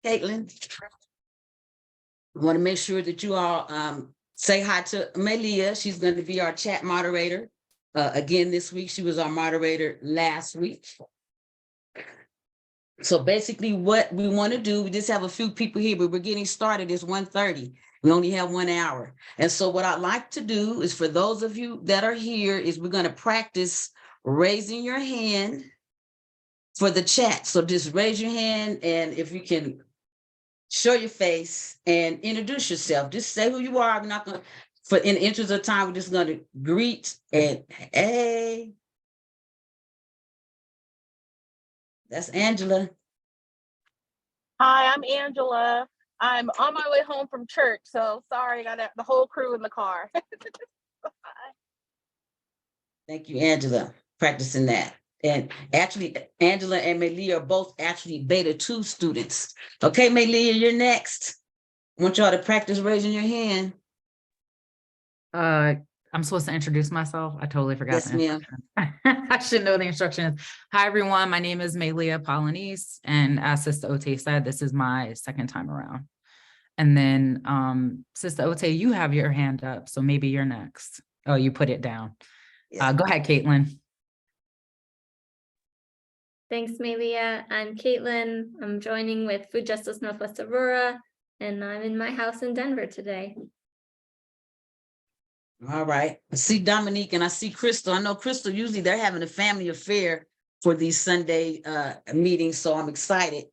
Caitlin. I want to make sure that you all say hi to Melia. She's going to be our chat moderator. Again, this week, she was our moderator last week. So basically what we want to do, we just have a few people here, but we're getting started. It's 1:30. We only have 1 hour. And so what I'd like to do is for those of you that are here is we're going to practice raising your hand for the chat. So just raise your hand, and if you can show your face and introduce yourself, just say who you are. I'm not going to, in the interest of time, we're just going to greet and hey, that's Angela. Hi, I'm Angela. I'm on my way home from church, so sorry, I got the whole crew in the car. Thank you, Angela, practicing that. And actually, Angela and Melia are both actually Beta 2 students. Okay, Melia, you're next. I want y'all to practice raising your hand. I'm supposed to introduce myself. I totally forgot. Yes, ma'am. I should know the instructions. Hi, everyone. My name is Melia Polanese, and as Sister Ote said, this is my second time around. And then Sister Ote, you have your hand up, so maybe you're next. Oh, you put it down. Yes. Go ahead, Caitlin. Thanks, Melia. I'm Caitlin. I'm joining with Food Justice Northwest Aurora, and I'm in my house in Denver today. All right. I see Dominique and I see Crystal. I know Crystal, usually they're having a family affair for these Sunday meetings, so I'm excited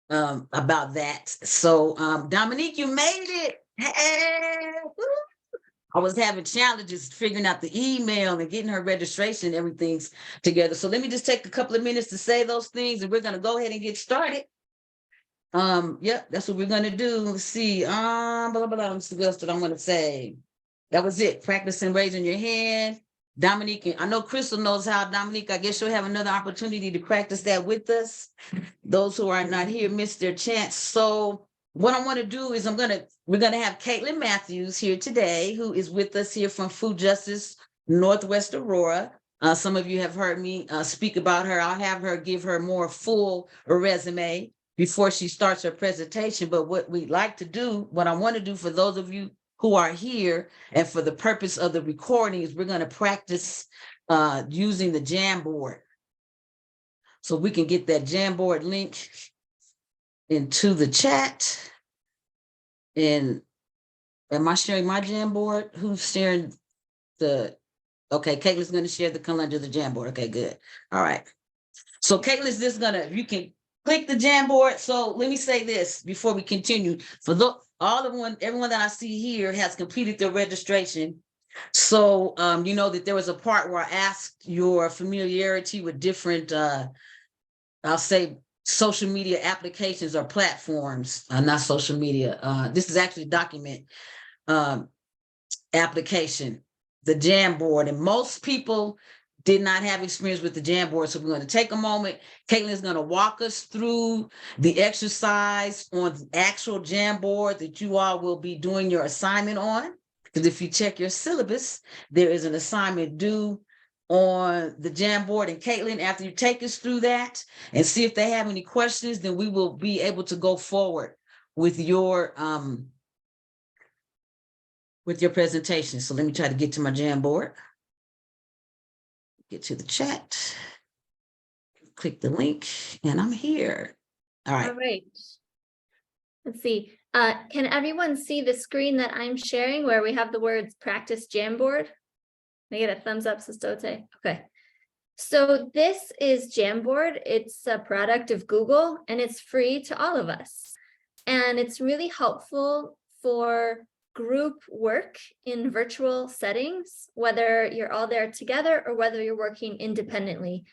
about that. So Dominique, you made it. Hey! Woo! I was having challenges figuring out the email and getting her registration and everything's together. So let me just take a couple of minutes to say those things, and we're going to go ahead and get started. Yep, that's what we're going to do. Let's see. Blah, blah, blah. What else did I want to say? That was it. Practicing raising your hand. Dominique, I know Crystal knows how. Dominique, I guess you'll have another opportunity to practice that with us. Those who are not here missed their chance. So what I want to do is we're gonna have Caitlin Matthews here today, who is with us here from Food Justice Northwest Aurora. Some of you have heard me speak about her. I'll have her give her more full resume before she starts her presentation. But what we'd like to do, what I want to do for those of you who are here and for the purpose of the recording is we're going to practice using the Jamboard. So we can get that Jamboard link into the chat. And am I sharing my Jamboard? Who's sharing the, okay, Caitlin's going to share the calendar of the Jamboard. Okay, good. All right. So Caitlin's just going to, you can click the Jamboard. So let me say this before we continue. For everyone that I see here has completed their registration. So you know that there was a part where I asked your familiarity with different, I'll say, social media applications or platforms, not social media. This is actually document application, the Jamboard, and most people did not have experience with the Jamboard. So we're going to take a moment. Caitlin is going to walk us through the exercise on the actual Jamboard that you all will be doing your assignment on. Because if you check your syllabus, there is an assignment due on the Jamboard. And Caitlin, after you take us through that and see if they have any questions, then we will be able to go forward with your presentation. So let me try to get to my Jamboard. Get to the chat, click the link, and I'm here. All right. All right. Let's see. Can everyone see the screen that I'm sharing where we have the words practice Jamboard? Can I get a thumbs up, Sistote? Okay. So this is Jamboard. It's a product of Google and it's free to all of us. And it's really helpful for group work in virtual settings, whether you're all there together or whether you're working independently.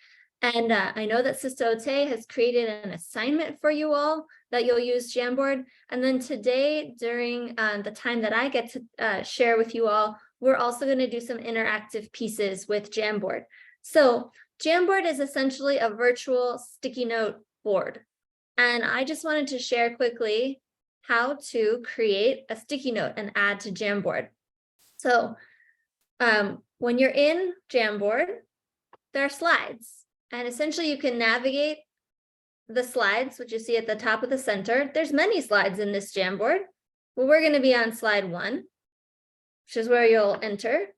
And I know that Sister Ote has created an assignment for you all that you'll use Jamboard. And then today, during the time that I get to share with you all, we're also going to do some interactive pieces with Jamboard. So Jamboard is essentially a virtual sticky note board. And I just wanted to share quickly how to create a sticky note and add to Jamboard. So when you're in Jamboard, there are slides, and essentially you can navigate the slides, which you see at the top of the center. There's many slides in this Jamboard. Well, we're going to be on slide 1, which is where you'll enter.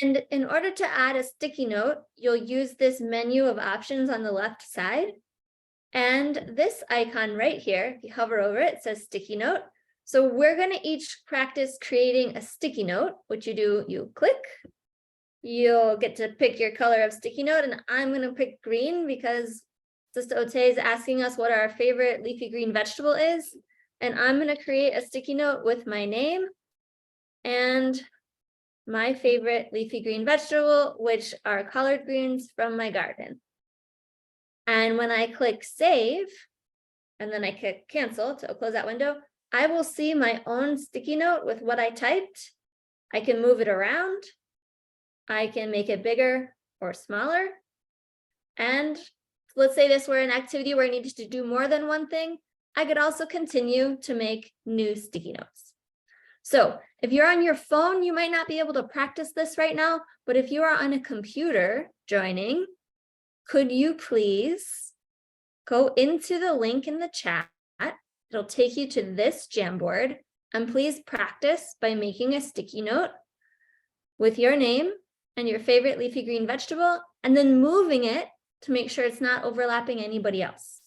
And in order to add a sticky note, you'll use this menu of options on the left side. And this icon right here, if you hover over it, it says sticky note. So we're going to each practice creating a sticky note, which you click. You'll get to pick your color of sticky note, and I'm going to pick green because Sister Ote is asking us what our favorite leafy green vegetable is. And I'm going to create a sticky note with my name and my favorite leafy green vegetable, which are collard greens from my garden. And when I click save, and then I click cancel to close that window, I will see my own sticky note with what I typed. I can move it around. I can make it bigger or smaller. And let's say this were an activity where I needed to do more than one thing. I could also continue to make new sticky notes. So if you're on your phone, you might not be able to practice this right now, but if you are on a computer joining, could you please go into the link in the chat? It'll take you to this Jamboard, and please practice by making a sticky note with your name and your favorite leafy green vegetable, and then moving it to make sure it's not overlapping anybody else.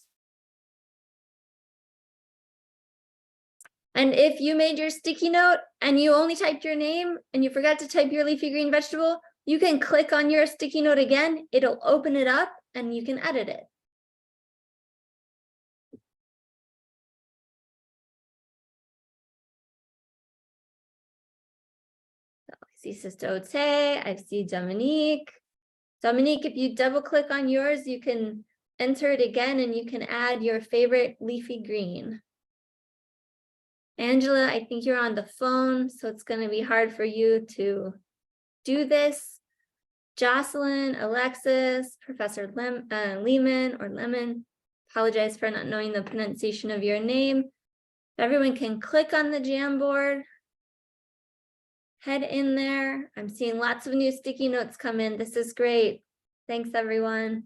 And if you made your sticky note and you only typed your name and you forgot to type your leafy green vegetable, you can click on your sticky note again. It'll open it up and you can edit it. So I see Sister Ote, I see Dominique. Dominique, if you double click on yours, you can enter it again and you can add your favorite leafy green. Angela, I think you're on the phone, so it's going to be hard for you to do this. Jocelyn, Alexis, Professor Lehman or Lemon, apologize for not knowing the pronunciation of your name. Everyone can click on the Jamboard, head in there. I'm seeing lots of new sticky notes come in. This is great. Thanks, everyone.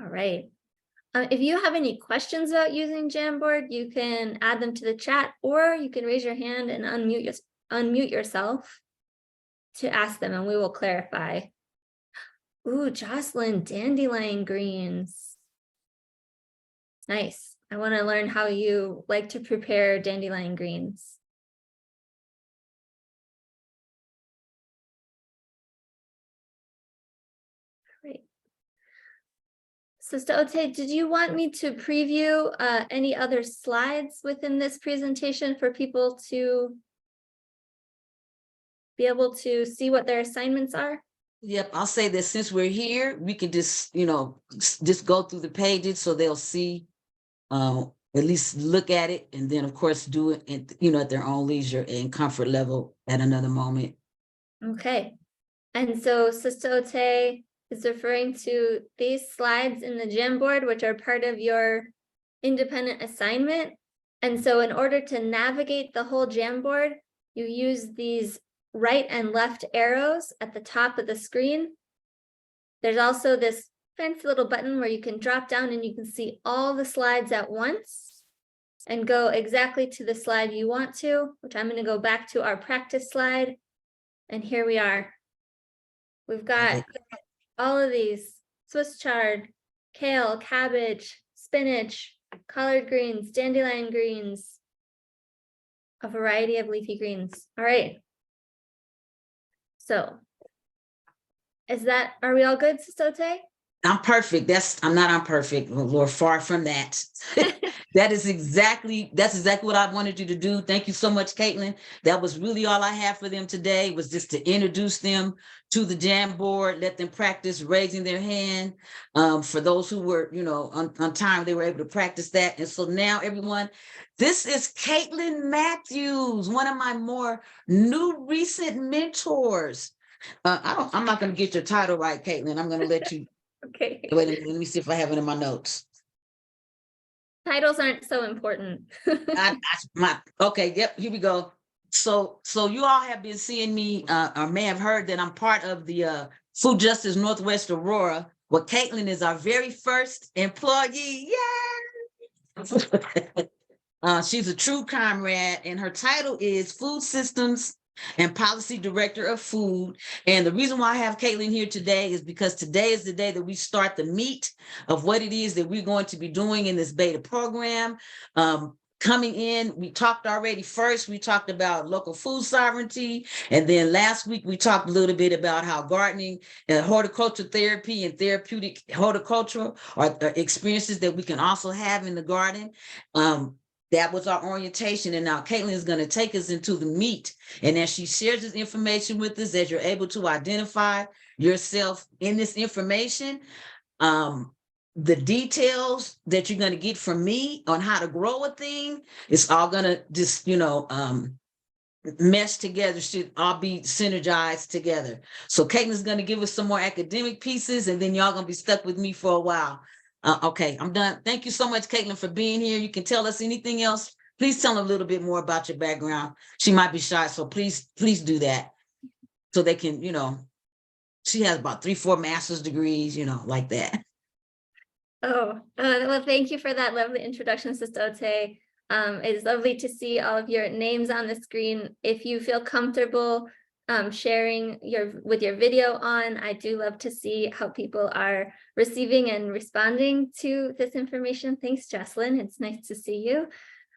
All right. If you have any questions about using Jamboard, you can add them to the chat, or you can raise your hand and unmute yourself to ask them, and we will clarify. Ooh, Jocelyn, dandelion greens. Nice. I want to learn how you like to prepare dandelion greens. Great. Sister Ote, did you want me to preview any other slides within this presentation for people to be able to see what their assignments are? Yep, I'll say that since we're here, we can just, just go through the pages so they'll see, at least look at it, and then of course do it at their own leisure and comfort level at another moment. Okay. And so Sister Ote is referring to these slides in the Jamboard, which are part of your independent assignment. And so in order to navigate the whole Jamboard, you use these right and left arrows at the top of the screen. There's also this fancy little button where you can drop down and you can see all the slides at once and go exactly to the slide you want to, which I'm going to go back to our practice slide. And here we are. We've got all of these: Swiss chard, kale, cabbage, spinach, collard greens, dandelion greens, a variety of leafy greens. All right. So are we all good, Sister Ote? I'm perfect. I'm not imperfect, Lord, far from that. That's exactly what I wanted you to do. Thank you so much, Caitlin. That was really all I have for them today, was just to introduce them to the Jamboard, let them practice raising their hand. For those who were, on time, they were able to practice that. And so now, everyone, this is Caitlin Matthews, one of my more recent mentors. I'm not gonna get your title right, Caitlin. I'm gonna let you, Okay. wait a minute, let me see if I have it in my notes. Titles aren't so important. Okay, yep, here we go. So you all have been seeing me, or may have heard that I'm part of the Food Justice Northwest Aurora. Well, Caitlin is our very first employee. Yay! She's a true comrade, and her title is Food Systems and Policy Director of Food. And the reason why I have Caitlin here today is because today is the day that we start the meat of what it is that we're going to be doing in this beta program. Coming in, we talked already. First, we talked about local food sovereignty. And then last week, we talked a little bit about how gardening and horticulture therapy and therapeutic horticulture are experiences that we can also have in the garden. That was our orientation. And now Caitlin is going to take us into the meat. And as she shares this information with us, as you're able to identify yourself in this information, the details that you're going to get from me on how to grow a thing, it's all going to just, mesh together, should all be synergized together. So Caitlin's going to give us some more academic pieces, and then y'all going to be stuck with me for a while. Okay, I'm done. Thank you so much, Caitlin, for being here. You can tell us anything else. Please tell them a little bit more about your background. She might be shy, so please do that. So they can, she has about 3-4 master's degrees, like that. Well, thank you for that lovely introduction, Sister Ote. It's lovely to see all of your names on the screen. If you feel comfortable sharing with your video on, I do love to see how people are receiving and responding to this information. Thanks, Jocelyn. It's nice to see you.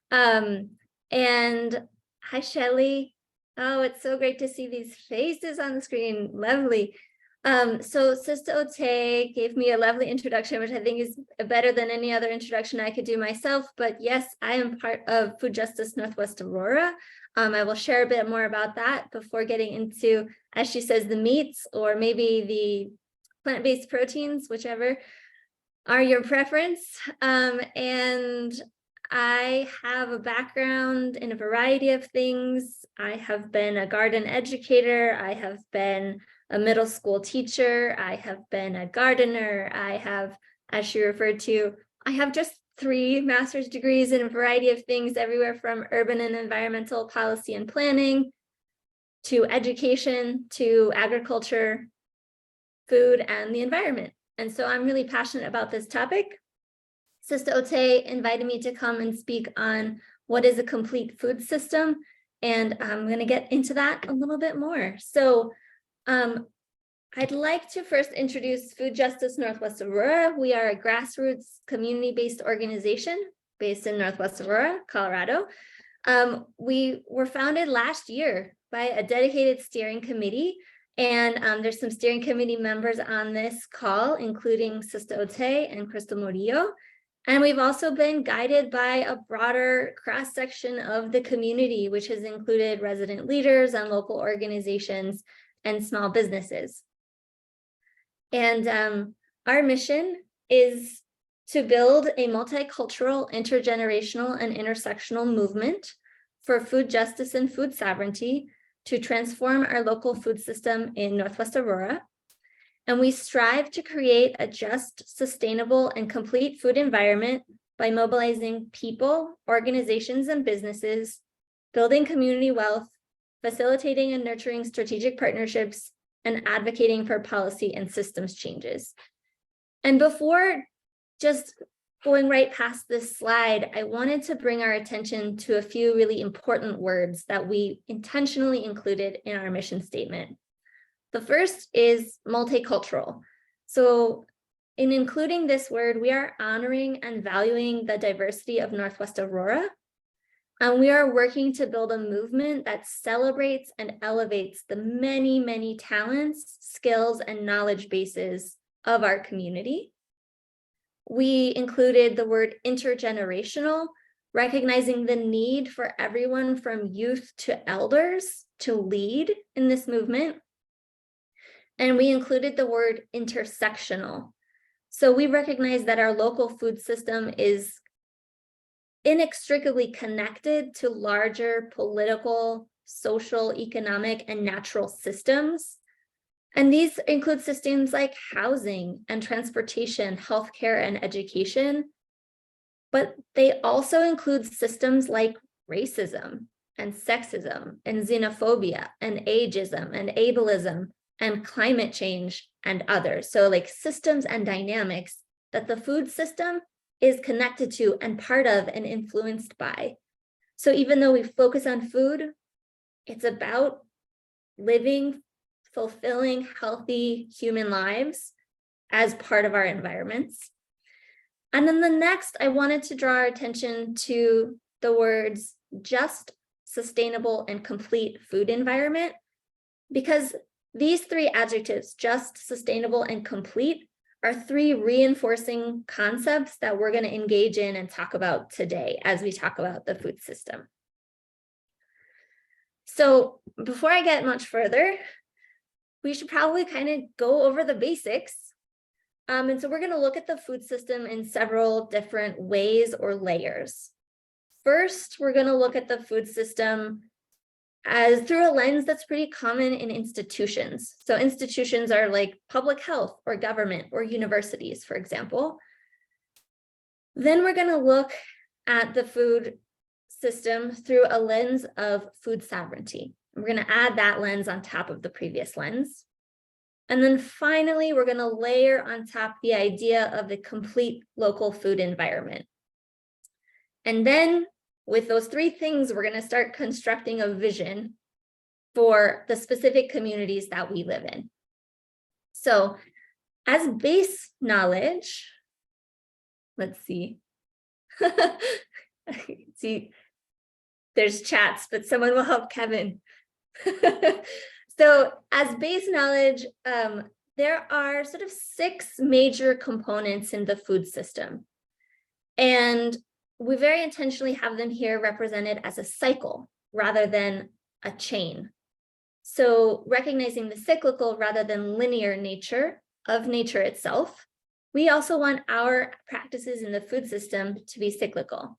And hi, Shelly. Oh, it's so great to see these faces on the screen. Lovely. So Sister Ote gave me a lovely introduction, which I think is better than any other introduction I could do myself. But yes, I am part of Food Justice Northwest Aurora. I will share a bit more about that before getting into, as she says, the meats or maybe the plant-based proteins, whichever are your preference. And I have a background in a variety of things. I have been a garden educator. I have been a middle school teacher. I have been a gardener. I have, as she referred to, I have just 3 master's degrees in a variety of things, everywhere from urban and environmental policy and planning to education, to agriculture, food, and the environment. And so I'm really passionate about this topic. Sister Ote invited me to come and speak on what is a complete food system. And I'm going to get into that a little bit more. So I'd like to first introduce Food Justice Northwest Aurora. We are a grassroots community-based organization based in Northwest Aurora, Colorado. We were founded last year by a dedicated steering committee, and there's some steering committee members on this call, including Sister Ote and Crystal Murillo. And we've also been guided by a broader cross-section of the community, which has included resident leaders and local organizations and small businesses. And our mission is to build a multicultural, intergenerational, and intersectional movement for food justice and food sovereignty to transform our local food system in Northwest Aurora. And we strive to create a just, sustainable, and complete food environment by mobilizing people, organizations, and businesses, building community wealth, facilitating and nurturing strategic partnerships, and advocating for policy and systems changes. And before just going right past this slide, I wanted to bring our attention to a few really important words that we intentionally included in our mission statement. The first is multicultural. So in including this word, we are honoring and valuing the diversity of Northwest Aurora. And we are working to build a movement that celebrates and elevates the many, many talents, skills, and knowledge bases of our community. We included the word intergenerational, recognizing the need for everyone from youth to elders to lead in this movement. And we included the word intersectional. So we recognize that our local food system is inextricably connected to larger political, social, economic, and natural systems And these include systems like housing and transportation, healthcare, and education. But they also include systems like racism and sexism and xenophobia and ageism and ableism and climate change and others. So like systems and dynamics that the food system is connected to and part of and influenced by. So even though we focus on food, it's about living fulfilling, healthy human lives as part of our environments. And then the next, I wanted to draw our attention to the words just, sustainable, and complete food environment, because these three adjectives, just, sustainable, and complete, are three reinforcing concepts that we're going to engage in and talk about today as we talk about the food system. So before I get much further, we should probably kind of go over the basics. And so we're going to look at the food system in several different ways or layers. First, we're going to look at the food system as through a lens that's pretty common in institutions. So institutions are like public health or government or universities, for example. Then we're going to look at the food system through a lens of food sovereignty. We're going to add that lens on top of the previous lens. And then finally, we're going to layer on top the idea of the complete local food environment. And then with those three things, we're going to start constructing a vision for the specific communities that we live in. So as base knowledge, let's see. See, there's chats, but someone will help Kevin. So as base knowledge, there are sort of 6 major components in the food system. And we very intentionally have them here represented as a cycle rather than a chain. So recognizing the cyclical rather than linear nature of nature itself, we also want our practices in the food system to be cyclical.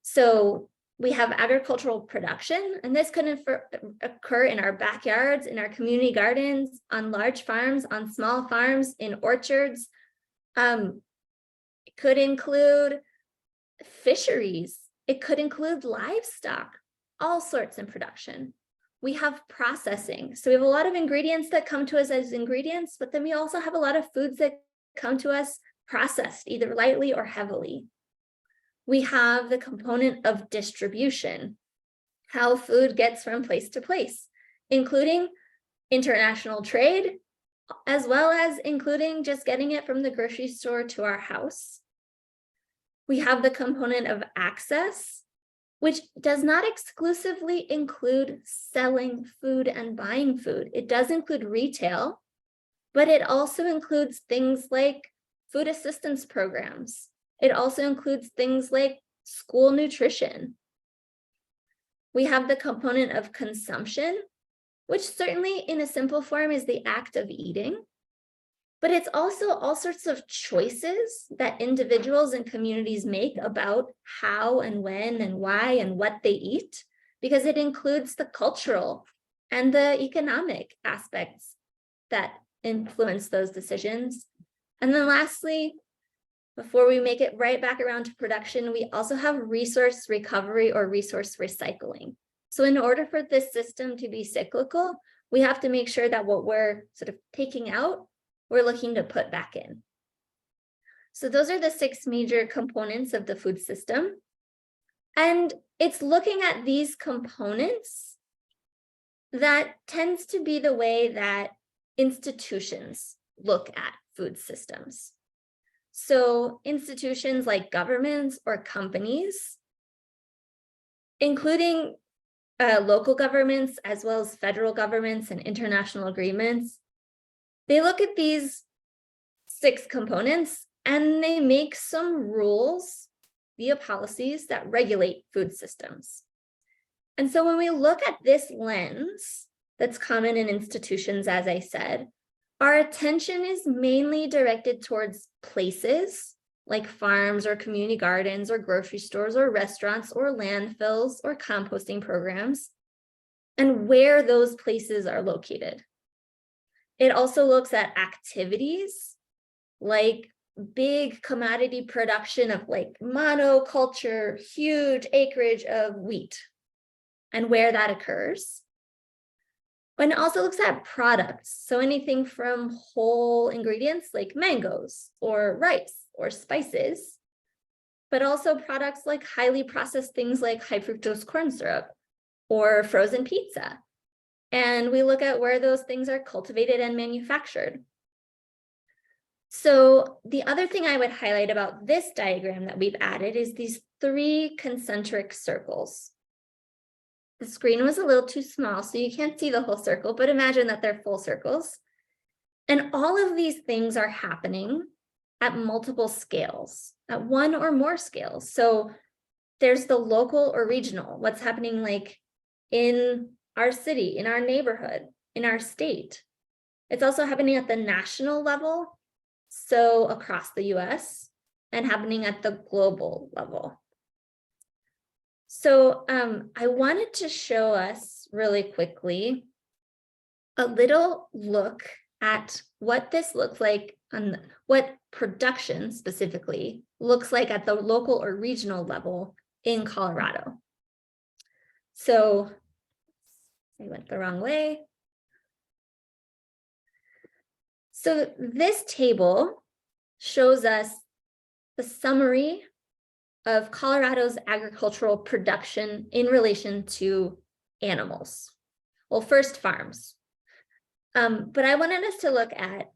So we have agricultural production, and this could occur in our backyards, in our community gardens, on large farms, on small farms, in orchards. It could include fisheries. It could include livestock, all sorts in production. We have processing. So we have a lot of ingredients that come to us as ingredients, but then we also have a lot of foods that come to us processed, either lightly or heavily. We have the component of distribution, how food gets from place to place, including international trade, as well as including just getting it from the grocery store to our house. We have the component of access, which does not exclusively include selling food and buying food. It does include retail, but it also includes things like food assistance programs. It also includes things like school nutrition. We have the component of consumption, which certainly in a simple form is the act of eating, but it's also all sorts of choices that individuals and communities make about how and when and why and what they eat, because it includes the cultural and the economic aspects that influence those decisions. And then lastly, before we make it right back around to production, we also have resource recovery or resource recycling. So in order for this system to be cyclical, we have to make sure that what we're sort of taking out, we're looking to put back in. So those are the 6 major components of the food system. And it's looking at these components that tends to be the way that institutions look at food systems. So institutions like governments or companies, including local governments, as well as federal governments and international agreements, they look at these 6 components and they make some rules via policies that regulate food systems. And so when we look at this lens that's common in institutions, as I said, our attention is mainly directed towards places like farms or community gardens or grocery stores or restaurants or landfills or composting programs, and where those places are located. It also looks at activities like big commodity production of like monoculture, huge acreage of wheat and where that occurs. And it also looks at products. So anything from whole ingredients like mangoes or rice or spices, but also products like highly processed things like high fructose corn syrup or frozen pizza. And we look at where those things are cultivated and manufactured. So the other thing I would highlight about this diagram that we've added is these 3 concentric circles. The screen was a little too small, so you can't see the whole circle, but imagine that they're full circles. And all of these things are happening at multiple scales, at 1 or more scales. So there's the local or regional, what's happening like in our city, in our neighborhood, in our state. It's also happening at the national level, so across the US, and happening at the global level. So I wanted to show us really quickly a little look at what this looks like on what production specifically looks like at the local or regional level in Colorado. So I went the wrong way. So this table shows us the summary of Colorado's agricultural production in relation to animals. Well, first farms. But I wanted us to look at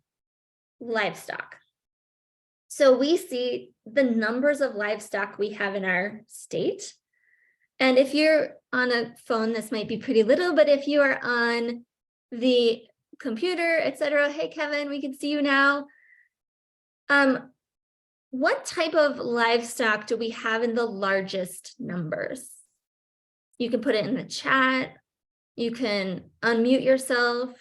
livestock. So we see the numbers of livestock we have in our state. And if you're on a phone, this might be pretty little, but if you are on the computer, etc., hey, Kevin, we can see you now. What type of livestock do we have in the largest numbers? You can put it in the chat. You can unmute yourself.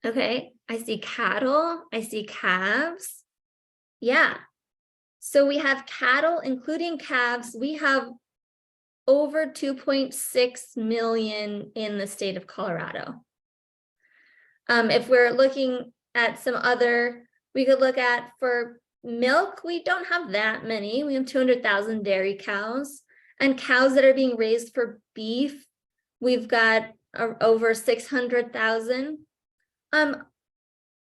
Okay, I see cattle, I see calves. Yeah, so we have cattle, including calves. We have over 2.6 million in the state of Colorado. If we're looking at some other, we could look at for milk, we don't have that many. We have 200,000 dairy cows, and cows that are being raised for beef, we've got over 600,000.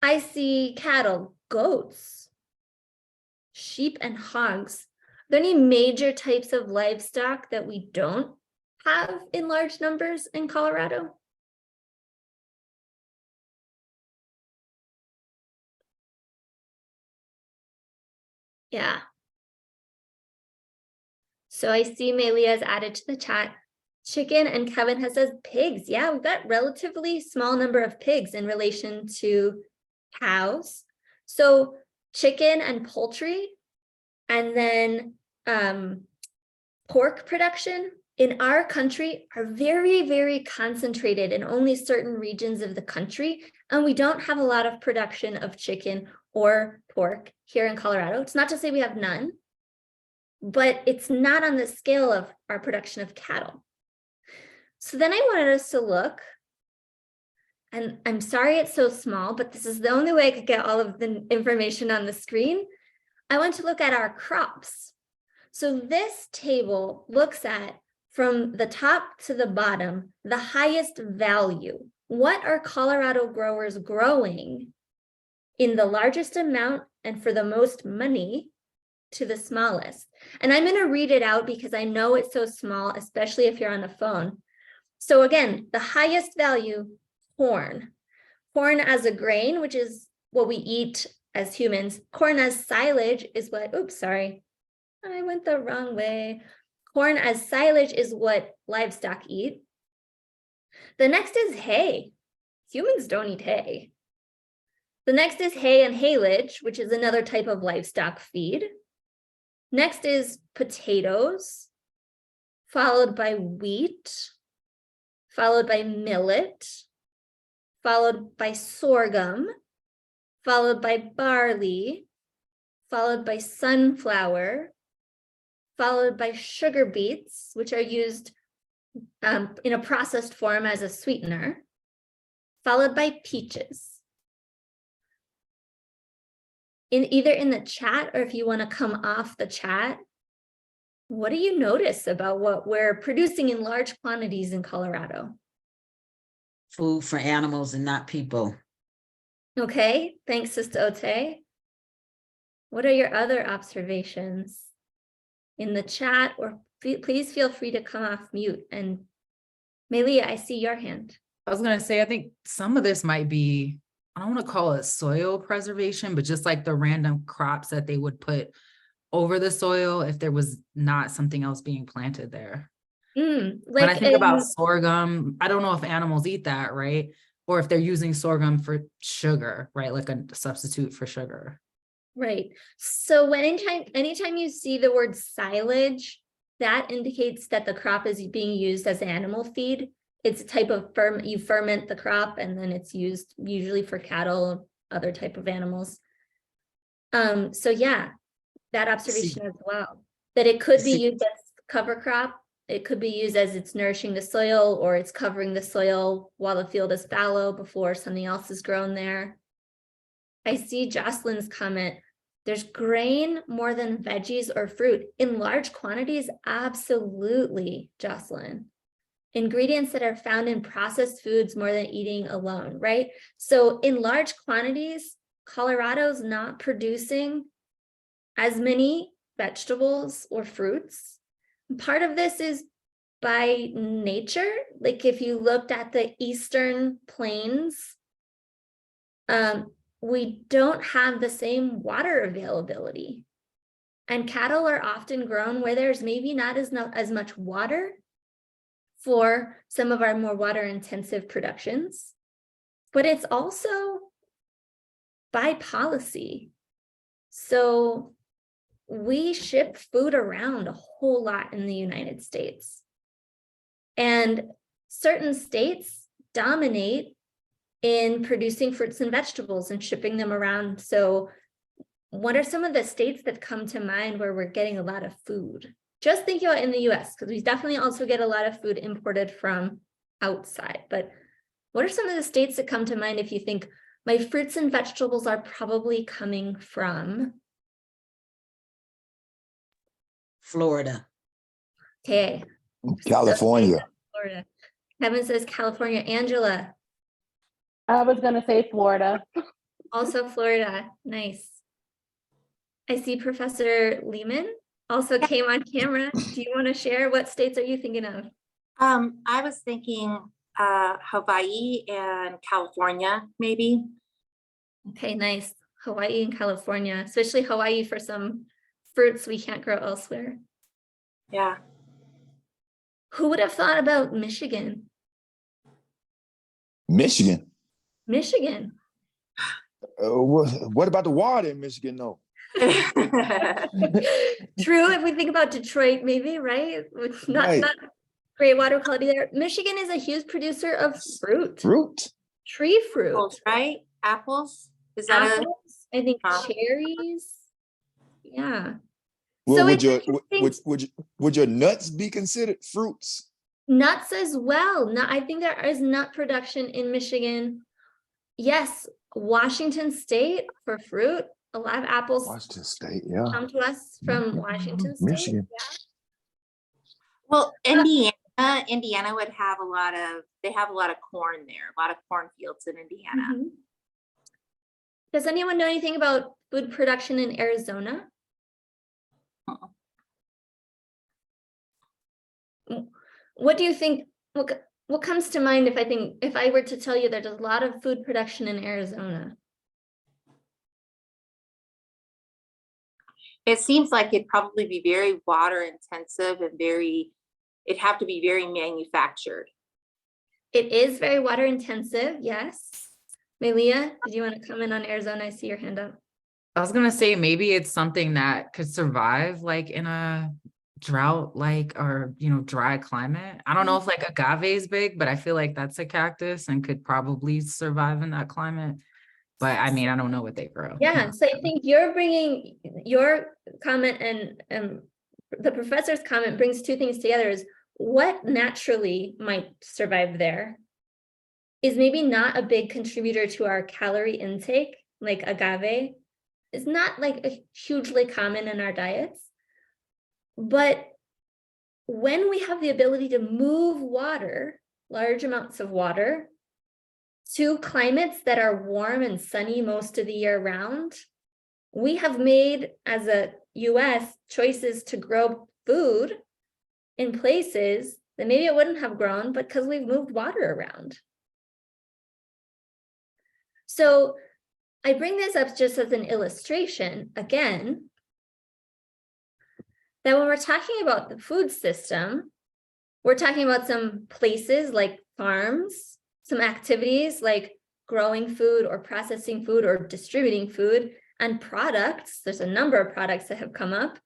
I see cattle, goats, sheep, and hogs. Are there any major types of livestock that we don't have in large numbers in Colorado? Yeah. So I see Melia has added to the chat chicken, and Kevin has said pigs. Yeah, we've got relatively small number of pigs in relation to cows. So chicken and poultry, and then pork production in our country are very, very concentrated in only certain regions of the country. And we don't have a lot of production of chicken or pork here in Colorado. It's not to say we have none, but it's not on the scale of our production of cattle. So then I wanted us to look, and I'm sorry it's so small, but this is the only way I could get all of the information on the screen. I want to look at our crops. So this table looks at, from the top to the bottom, the highest value. What are Colorado growers growing in the largest amount and for the most money to the smallest? And I'm going to read it out because I know it's so small, especially if you're on a phone. So again, the highest value, corn. Corn as a grain, which is what we eat as humans. Corn as silage is what, oops, sorry, I went the wrong way. Corn as silage is what livestock eat. The next is hay. Humans don't eat hay. The next is hay and haylage, which is another type of livestock feed. Next is potatoes, followed by wheat, followed by millet, followed by sorghum, followed by barley, followed by sunflower, followed by sugar beets, which are used in a processed form as a sweetener, followed by peaches. Either in the chat, or if you want to come off the chat, what do you notice about what we're producing in large quantities in Colorado? Food for animals and not people. Okay, thanks, Sister Ote. What are your other observations in the chat, or please feel free to come off mute? And Melia, I see your hand. I was gonna say, I think some of this might be, I don't want to call it soil preservation, but just like the random crops that they would put over the soil if there was not something else being planted there. When I think about sorghum, I don't know if animals eat that, right? Or if they're using sorghum for sugar, right? Like a substitute for sugar. Right. So anytime you see the word silage, that indicates that the crop is being used as animal feed. It's a type of you ferment the crop, and then it's used usually for cattle, other type of animals. So yeah, that observation as well, that it could be used as cover crop. It could be used as it's nourishing the soil, or it's covering the soil while the field is fallow before something else is grown there. I see Jocelyn's comment. There's grain more than veggies or fruit in large quantities. Absolutely, Jocelyn. Ingredients that are found in processed foods more than eating alone, right? So in large quantities, Colorado's not producing as many vegetables or fruits. Part of this is by nature. Like if you looked at the eastern plains, we don't have the same water availability. And cattle are often grown where there's maybe not as much water for some of our more water intensive productions, but it's also by policy. So we ship food around a whole lot in the United States, and certain states dominate in producing fruits and vegetables and shipping them around. So what are some of the states that come to mind where we're getting a lot of food? Just thinking about in the US, because we definitely also get a lot of food imported from outside. But what are some of the states that come to mind if you think my fruits and vegetables are probably coming from? Florida. Okay. California. Florida. Kevin says California. Angela. I was gonna say Florida. Also Florida. Nice. I see Professor Lehman also came on camera. Do you want to share? What states are you thinking of? I was thinking Hawaii and California, maybe. Okay, nice. Hawaii and California, especially Hawaii for some fruits we can't grow elsewhere. Yeah. Who would have thought about Michigan? Michigan. Michigan. What about the water in Michigan, though? True, if we think about Detroit, maybe, right? It's not great water quality there. Michigan is a huge producer of fruit. Tree fruit. Apples, right? Apples? Is that Apples, I think cherries. Yeah. Well, So would your nuts be considered fruits? nuts as well. I think there is nut production in Michigan. Yes, Washington State for fruit. A lot of apples Washington State, yeah. come to us from Washington State. Michigan. Yeah. Well, Indiana would have they have a lot of corn there, a lot of cornfields in Indiana. Mhm. Does anyone know anything about food production in Arizona? What do you think? What comes to mind if I were to tell you there's a lot of food production in Arizona? It seems like it'd probably be very water intensive and it'd have to be very manufactured. It is very water intensive, yes. Melia, did you want to comment on Arizona? I see your hand up. I was gonna say maybe it's something that could survive like in a drought or dry climate. I don't know if like agave is big, but I feel like that's a cactus and could probably survive in that climate. but I mean, I don't know what they grow. Yeah, so I think you're bringing your comment and the professor's comment brings two things together is what naturally might survive there is maybe not a big contributor to our calorie intake, like agave. It's not like a hugely common in our diets. But when we have the ability to move water, large amounts of water, to climates that are warm and sunny most of the year round, we have made, as a US, choices to grow food in places that maybe it wouldn't have grown, but because we've moved water around. So I bring this up just as an illustration, again, that when we're talking about the food system, we're talking about some places like farms, some activities like growing food or processing food or distributing food, and products. There's a number of products that have come up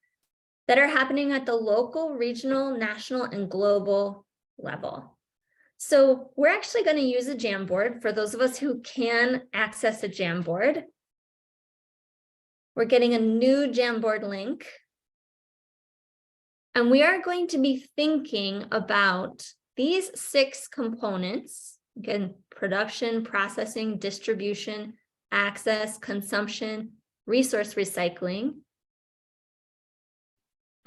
that are happening at the local, regional, national, and global level. So we're actually going to use a Jamboard for those of us who can access a Jamboard. We're getting a new Jamboard link. And we are going to be thinking about these 6 components, again, production, processing, distribution, access, consumption, resource recycling,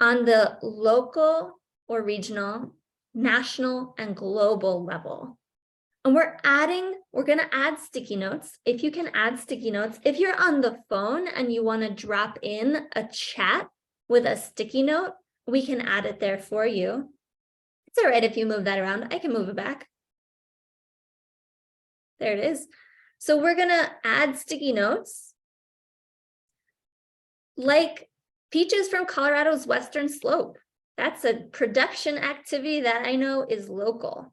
on the local or regional, national, and global level. And we're going to add sticky notes. If you can add sticky notes, if you're on the phone and you want to drop in a chat with a sticky note, we can add it there for you. It's all right if you move that around. I can move it back. There it is. So we're going to add sticky notes like peaches from Colorado's Western Slope. That's a production activity that I know is local.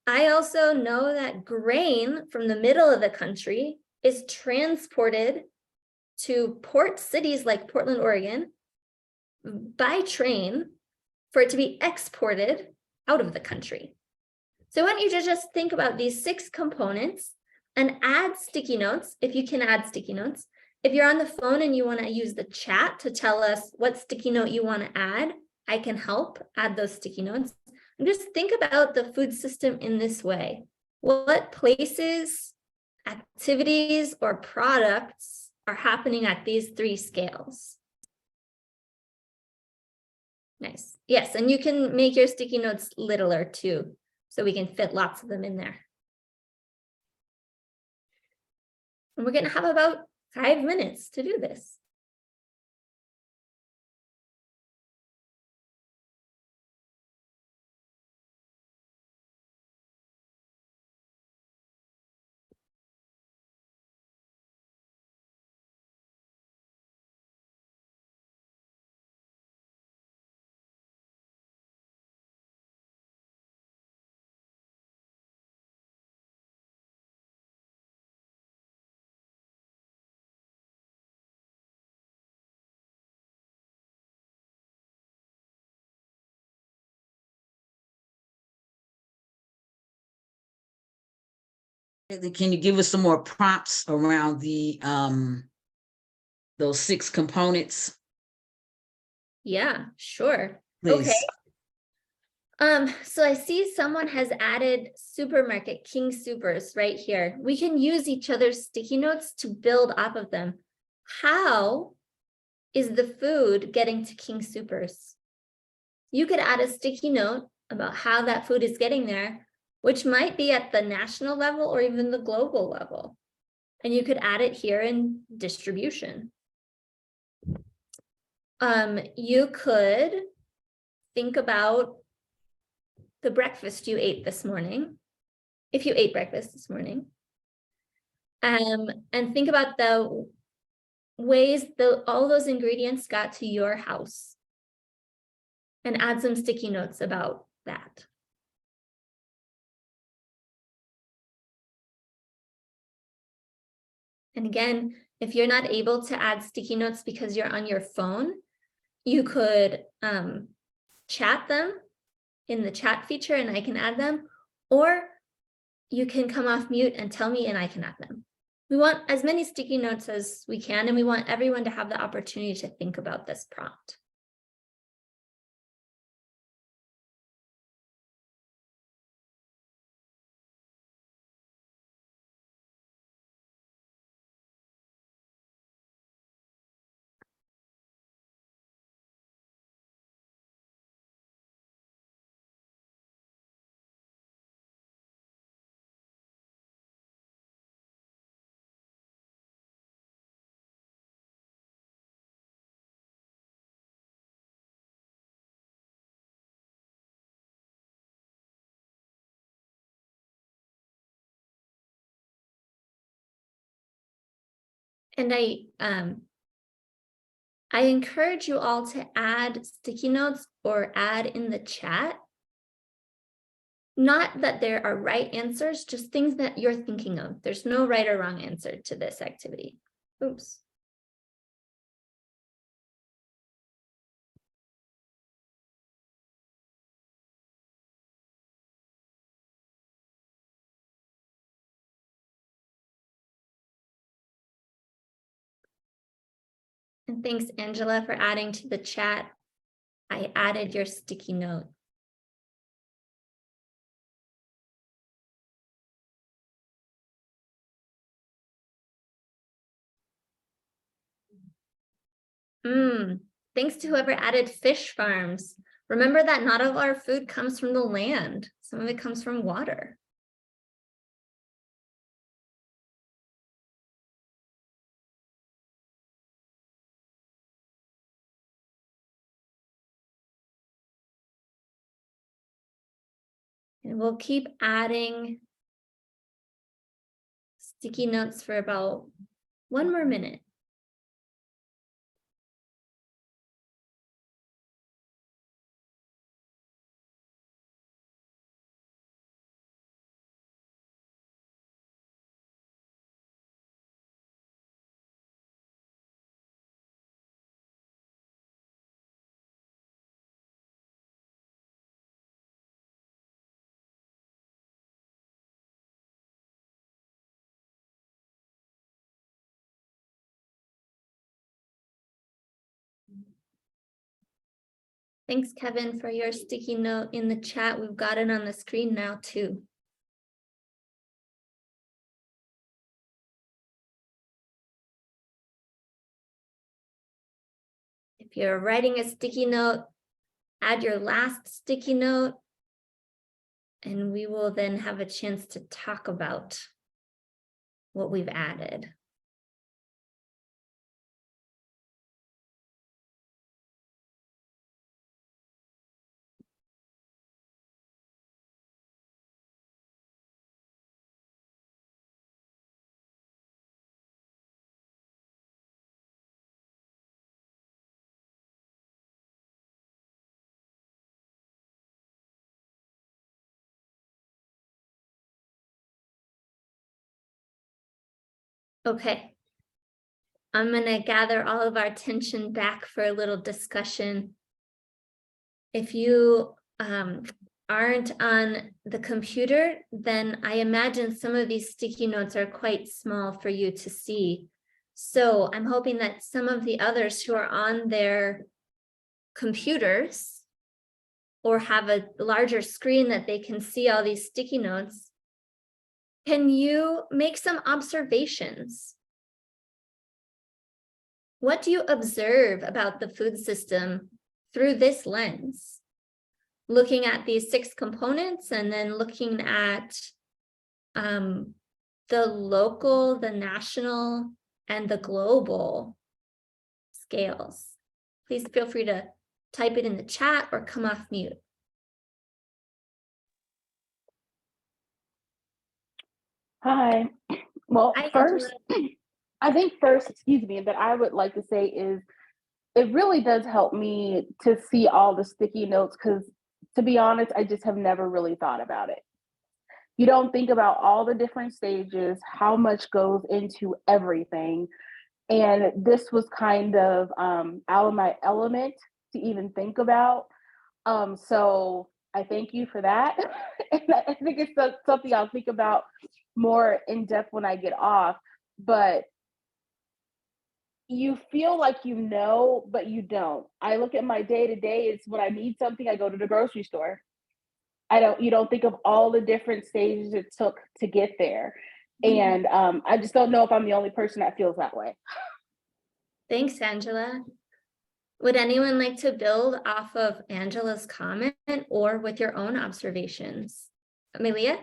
I also know that grain from the middle of the country is transported to port cities like Portland, Oregon, by train for it to be exported out of the country. So I want you to just think about these 6 components and add sticky notes if you can add sticky notes. If you're on the phone and you want to use the chat to tell us what sticky note you want to add, I can help add those sticky notes. And just think about the food system in this way. What places, activities, or products are happening at these 3 scales? Nice. Yes, and you can make your sticky notes littler too, so we can fit lots of them in there. And we're going to have about 5 minutes to do this. Can you give us some more prompts around the those 6 components? Yeah, sure. Please. Okay. So I see someone has added supermarket King Supers right here. We can use each other's sticky notes to build off of them. How is the food getting to King Supers? You could add a sticky note about how that food is getting there, which might be at the national level or even the global level. And you could add it here in distribution. You could think about the breakfast you ate this morning, if you ate breakfast this morning, and think about the ways all those ingredients got to your house, and add some sticky notes about that. And again, if you're not able to add sticky notes because you're on your phone, you could chat them in the chat feature and I can add them, or you can come off mute and tell me and I can add them. We want as many sticky notes as we can, and we want everyone to have the opportunity to think about this prompt. And I encourage you all to add sticky notes or add in the chat. Not that there are right answers, just things that you're thinking of. There's no right or wrong answer to this activity. Oops. And thanks, Angela, for adding to the chat. I added your sticky note. Thanks to whoever added fish farms. Remember that not all our food comes from the land. Some of it comes from water. And we'll keep adding sticky notes for about 1 more minute. Thanks, Kevin, for your sticky note in the chat. We've got it on the screen now too. If you're writing a sticky note, add your last sticky note, and we will then have a chance to talk about what we've added. Okay, I'm going to gather all of our attention back for a little discussion. If you aren't on the computer, then I imagine some of these sticky notes are quite small for you to see. So I'm hoping that some of the others who are on their computers or have a larger screen that they can see all these sticky notes, can you make some observations? What do you observe about the food system through this lens? Looking at these 6 components and then looking at the local, the national, and the global scales. Please feel free to type it in the chat or come off mute. Hi. Well, Hi, first, Angela. I think excuse me, that I would like to say is it really does help me to see all the sticky notes because, to be honest, I just have never really thought about it. You don't think about all the different stages, how much goes into everything. And this was kind of out of my element to even think about. So I thank you for that. And I think it's something I'll think about more in depth when I get off. but you feel like you know, but you don't. I look at my day-to-day, it's when I need something, I go to the grocery store. You don't think of all the different stages it took to get there. And I just don't know if I'm the only person that feels that way. Thanks, Angela. Would anyone like to build off of Angela's comment or with your own observations? Amelia?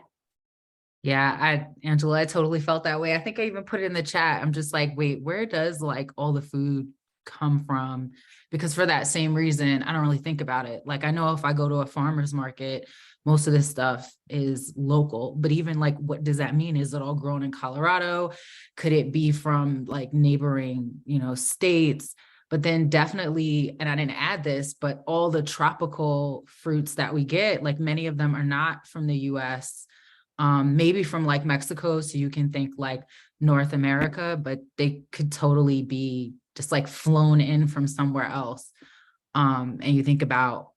Yeah, Angela, I totally felt that way. I think I even put it in the chat. I'm just like, wait, where does like all the food come from? Because for that same reason, I don't really think about it. Like, I know if I go to a farmer's market, most of this stuff is local, but even like, what does that mean? Is it all grown in Colorado? Could it be from like neighboring, states? But then definitely, and I didn't add this, but all the tropical fruits that we get, like many of them are not from the US. Maybe from like Mexico, so you can think like North America, but they could totally be just like flown in from somewhere else. And you think about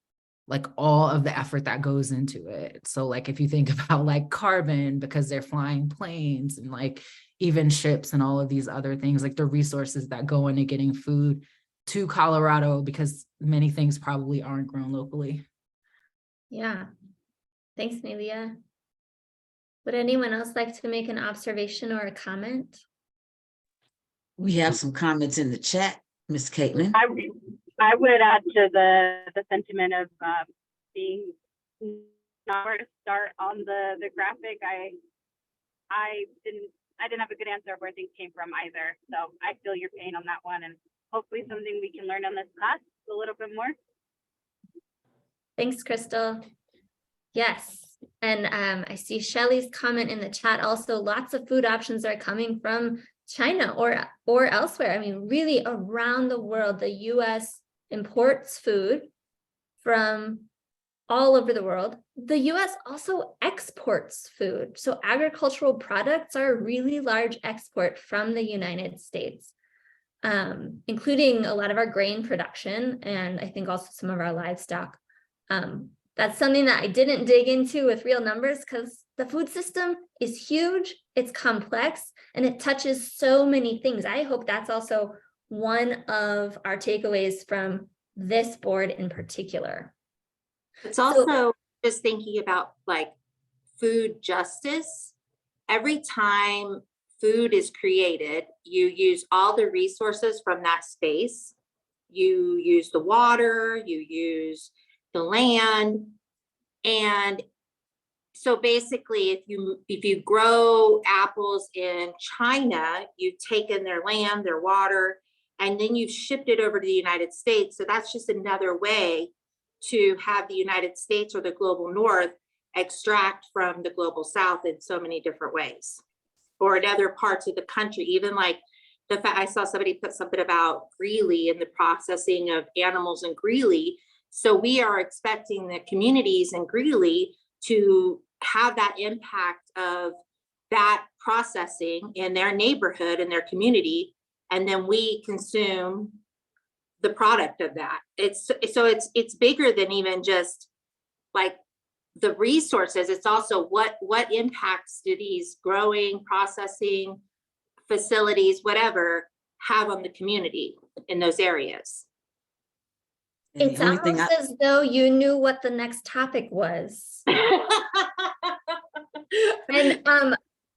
like all of the effort that goes into it. So like if you think about like carbon, because they're flying planes and like even ships and all of these other things, like the resources that go into getting food to Colorado, because many things probably aren't grown locally. Yeah. Thanks, Amelia. Would anyone else like to make an observation or a comment? We have some comments in the chat, Miss Caitlin. I would add to the sentiment of being not where to start on the graphic. I didn't have a good answer of where things came from either. So I feel your pain on that one, and hopefully something we can learn on this class a little bit more. Thanks, Crystal. Yes. And I see Shelly's comment in the chat. Also, lots of food options are coming from China or elsewhere. I mean, really around the world, the US imports food from all over the world. The US also exports food. So agricultural products are a really large export from the United States, including a lot of our grain production, and I think also some of our livestock. That's something that I didn't dig into with real numbers because the food system is huge, it's complex, and it touches so many things. I hope that's also one of our takeaways from this board in particular. It's also just thinking about like food justice. Every time food is created, you use all the resources from that space. You use the water, you use the land. And so basically, if you grow apples in China, you've taken their land, their water, and then you've shipped it over to the United States. So that's just another way to have the United States or the global North extract from the global South in so many different ways, or in other parts of the country. Even like the fact I saw somebody put something about Greeley and the processing of animals in Greeley. So we are expecting the communities in Greeley to have that impact of that processing in their neighborhood and their community, and then we consume the product of that. It's bigger than even just like the resources. It's also what impacts do these growing, processing facilities, whatever, have on the community in those areas. And It's the only thing almost as though you knew what the next topic was. And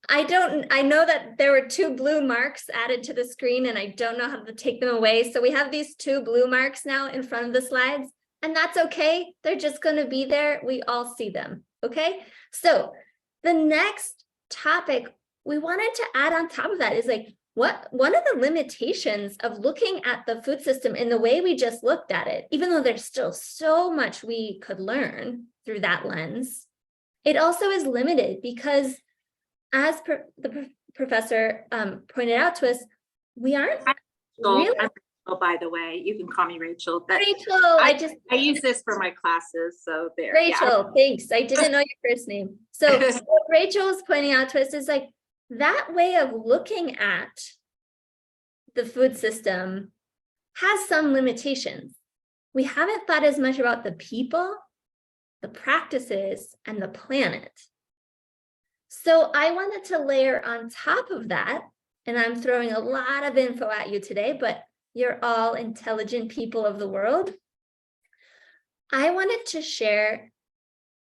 I know that there were 2 blue marks added to the screen and I don't know how to take them away. So we have these 2 blue marks now in front of the slides, and that's okay. They're just going to be there. We all see them. Okay. So the next topic we wanted to add on top of that is like, one of the limitations of looking at the food system in the way we just looked at it, even though there's still so much we could learn through that lens, it also is limited because, as the professor pointed out to us, we aren't really. I'm Rachel, by the way, you can call me Rachel. But Rachel, I use this for my classes, so there. Rachel, thanks. I didn't know your first name. So what Rachel is pointing out to us is like that way of looking at the food system has some limitations. We haven't thought as much about the people, the practices, and the planet. So I wanted to layer on top of that and I'm throwing a lot of info at you today, but you're all intelligent people of the world. I wanted to share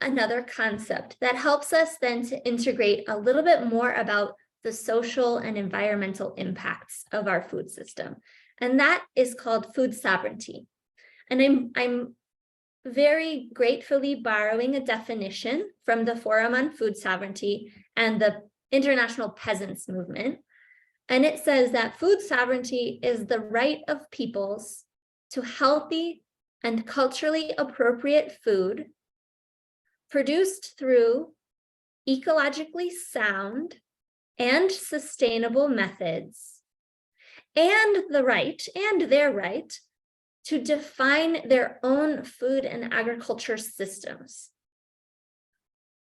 another concept that helps us then to integrate a little bit more about the social and environmental impacts of our food system. And that is called food sovereignty. And I'm very gratefully borrowing a definition from the Forum on Food Sovereignty and the International Peasants Movement. And it says that food sovereignty is the right of peoples to healthy and culturally appropriate food produced through ecologically sound and sustainable methods, and their right to define their own food and agriculture systems.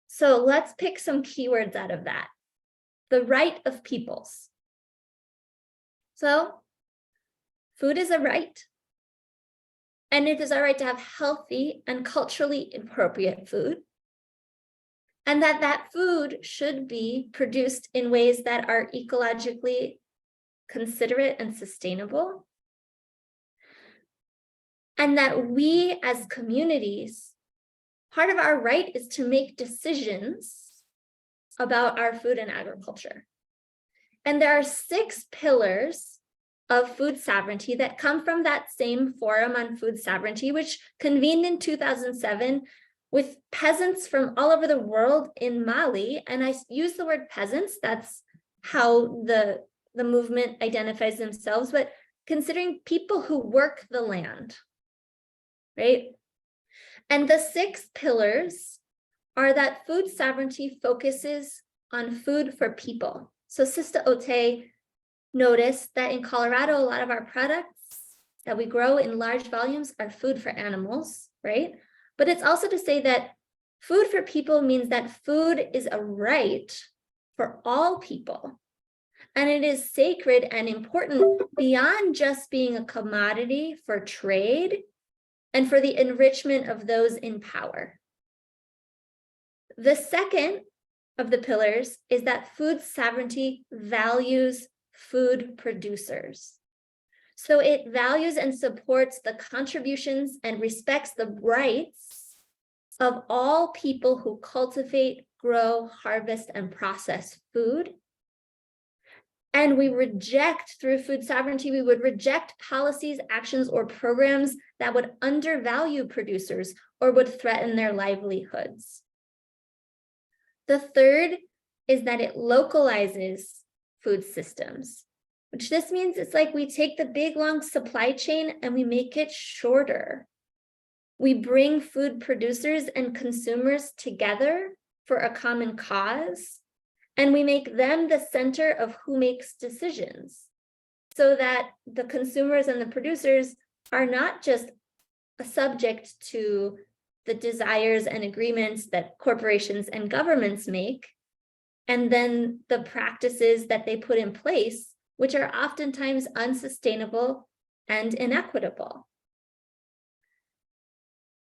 So let's pick some keywords out of that. The right of peoples. So food is a right, and it is our right to have healthy and culturally appropriate food, and that food should be produced in ways that are ecologically considerate and sustainable, and that we as communities, part of our right is to make decisions about our food and agriculture. And there are 6 pillars of food sovereignty that come from that same Forum on Food Sovereignty, which convened in 2007 with peasants from all over the world in Mali. And I use the word peasants, that's how the movement identifies themselves, but considering people who work the land, right? And the 6 pillars are that food sovereignty focuses on food for people. So Sister Ote noticed that in Colorado, a lot of our products that we grow in large volumes are food for animals, right? But it's also to say that food for people means that food is a right for all people. And it is sacred and important beyond just being a commodity for trade and for the enrichment of those in power. The second of the pillars is that food sovereignty values food producers. So it values and supports the contributions and respects the rights of all people who cultivate, grow, harvest, and process food. And we reject, through food sovereignty, we would reject policies, actions, or programs that would undervalue producers or would threaten their livelihoods. The third is that it localizes food systems, which this means it's like we take the big, long supply chain and we make it shorter. We bring food producers and consumers together for a common cause, and we make them the center of who makes decisions, so that the consumers and the producers are not just a subject to the desires and agreements that corporations and governments make, and then the practices that they put in place, which are oftentimes unsustainable and inequitable.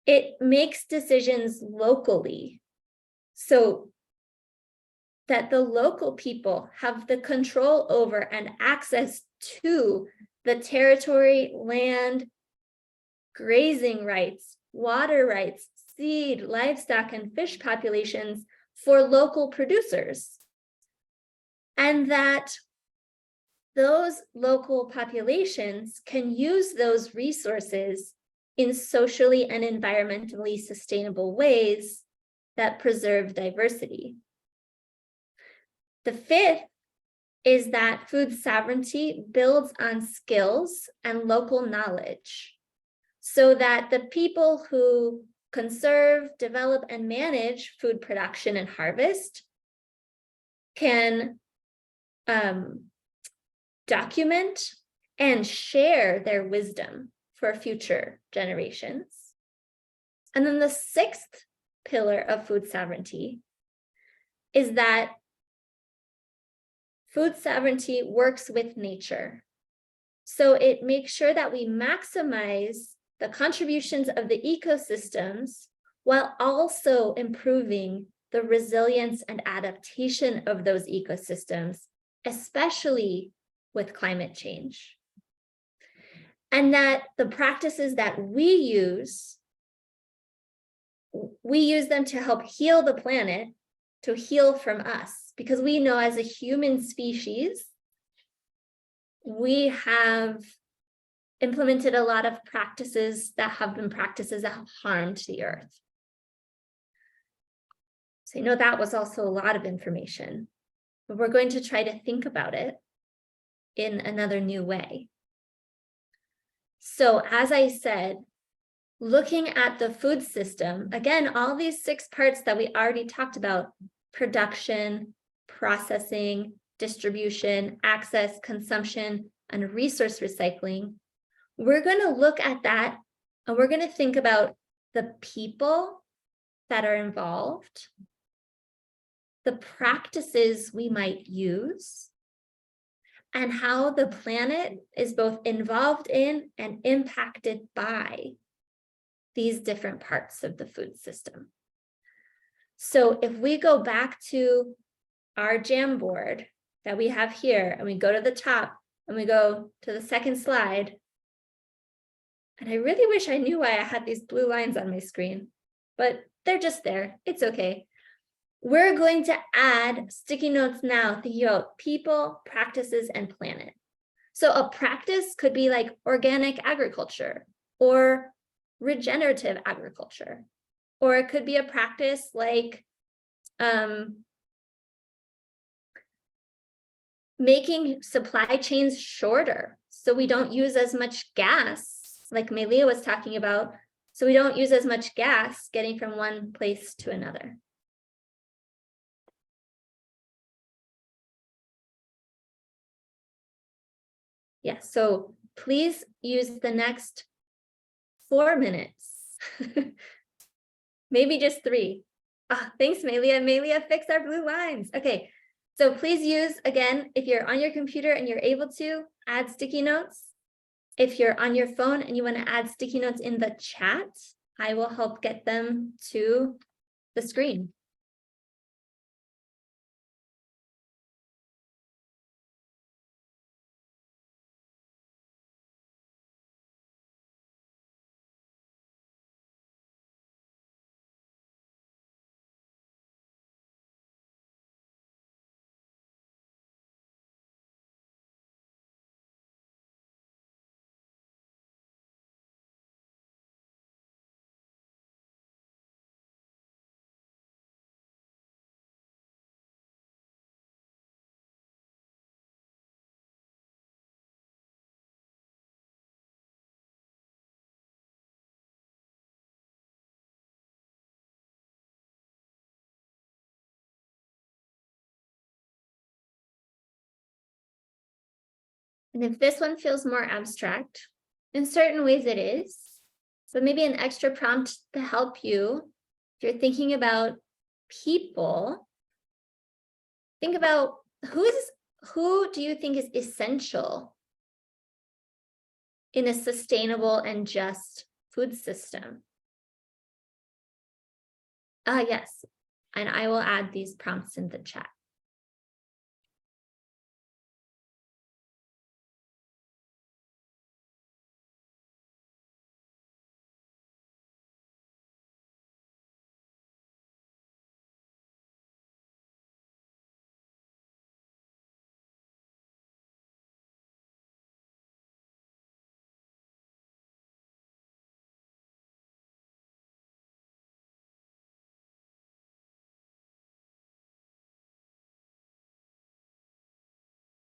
It makes decisions locally so that the local people have the control over and access to the territory, land, grazing rights, water rights, seed, livestock, and fish populations for local producers. And that those local populations can use those resources in socially and environmentally sustainable ways that preserve diversity. The fifth is that food sovereignty builds on skills and local knowledge, so that the people who conserve, develop, and manage food production and harvest can document and share their wisdom for future generations. And then the sixth pillar of food sovereignty is that food sovereignty works with nature. So it makes sure that we maximize the contributions of the ecosystems while also improving the resilience and adaptation of those ecosystems, especially with climate change. And that the practices that we use them to help heal the planet, to heal from us, because we know as a human species, we have implemented a lot of practices that have harmed the earth. So I know that was also a lot of information, but we're going to try to think about it in another new way. So as I said, looking at the food system, again, all these 6 parts that we already talked about: production, processing, distribution, access, consumption, and resource recycling. We're going to look at that and we're going to think about the people that are involved, the practices we might use, and how the planet is both involved in and impacted by these different parts of the food system. So if we go back to our Jamboard that we have here, and we go to the top and we go to the second slide, and I really wish I knew why I had these blue lines on my screen, but they're just there. It's okay. We're going to add sticky notes now, thinking about people, practices, and planet. So a practice could be like organic agriculture or regenerative agriculture, or it could be a practice like making supply chains shorter so we don't use as much gas, like Melia was talking about, so we don't use as much gas getting from one place to another. Yeah, so please use the next 4 minutes, maybe just 3. Thanks, Melia. Melia fixed our blue lines. Okay, so please use, again, if you're on your computer and you're able to, add sticky notes. If you're on your phone and you want to add sticky notes in the chat, I will help get them to the screen. And if this one feels more abstract, in certain ways it is, but maybe an extra prompt to help you, if you're thinking about people, think about who do you think is essential in a sustainable and just food system? Yes, and I will add these prompts in the chat.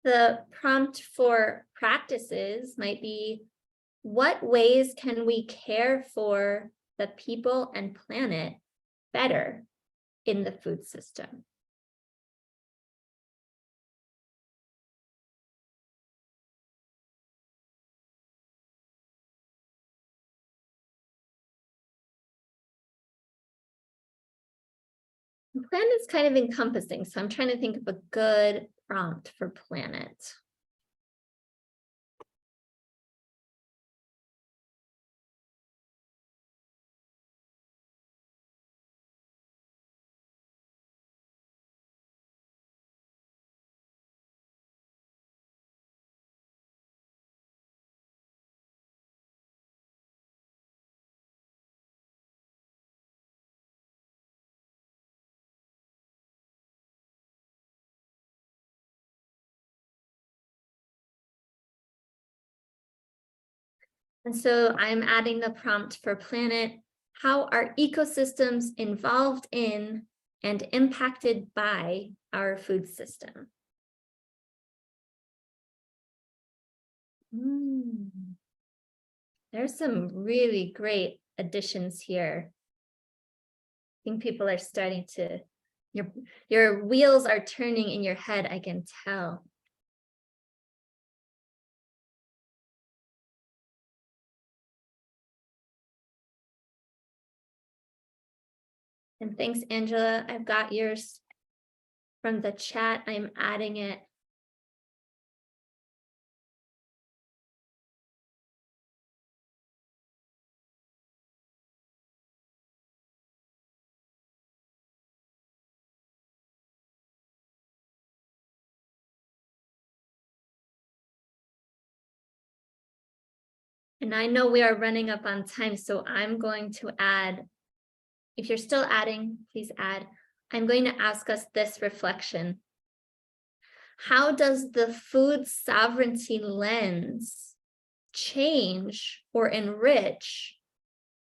The prompt for practices might be, what ways can we care for the people and planet better in the food system? The planet is kind of encompassing, so I'm trying to think of a good prompt for planet. And so I'm adding the prompt for planet. How are ecosystems involved in and impacted by our food system? There's some really great additions here. I think people are starting to, your wheels are turning in your head, I can tell. And thanks, Angela. I've got yours from the chat. I'm adding it. And I know we are running up on time, so I'm going to add, if you're still adding, please add. I'm going to ask us this reflection. How does the food sovereignty lens change or enrich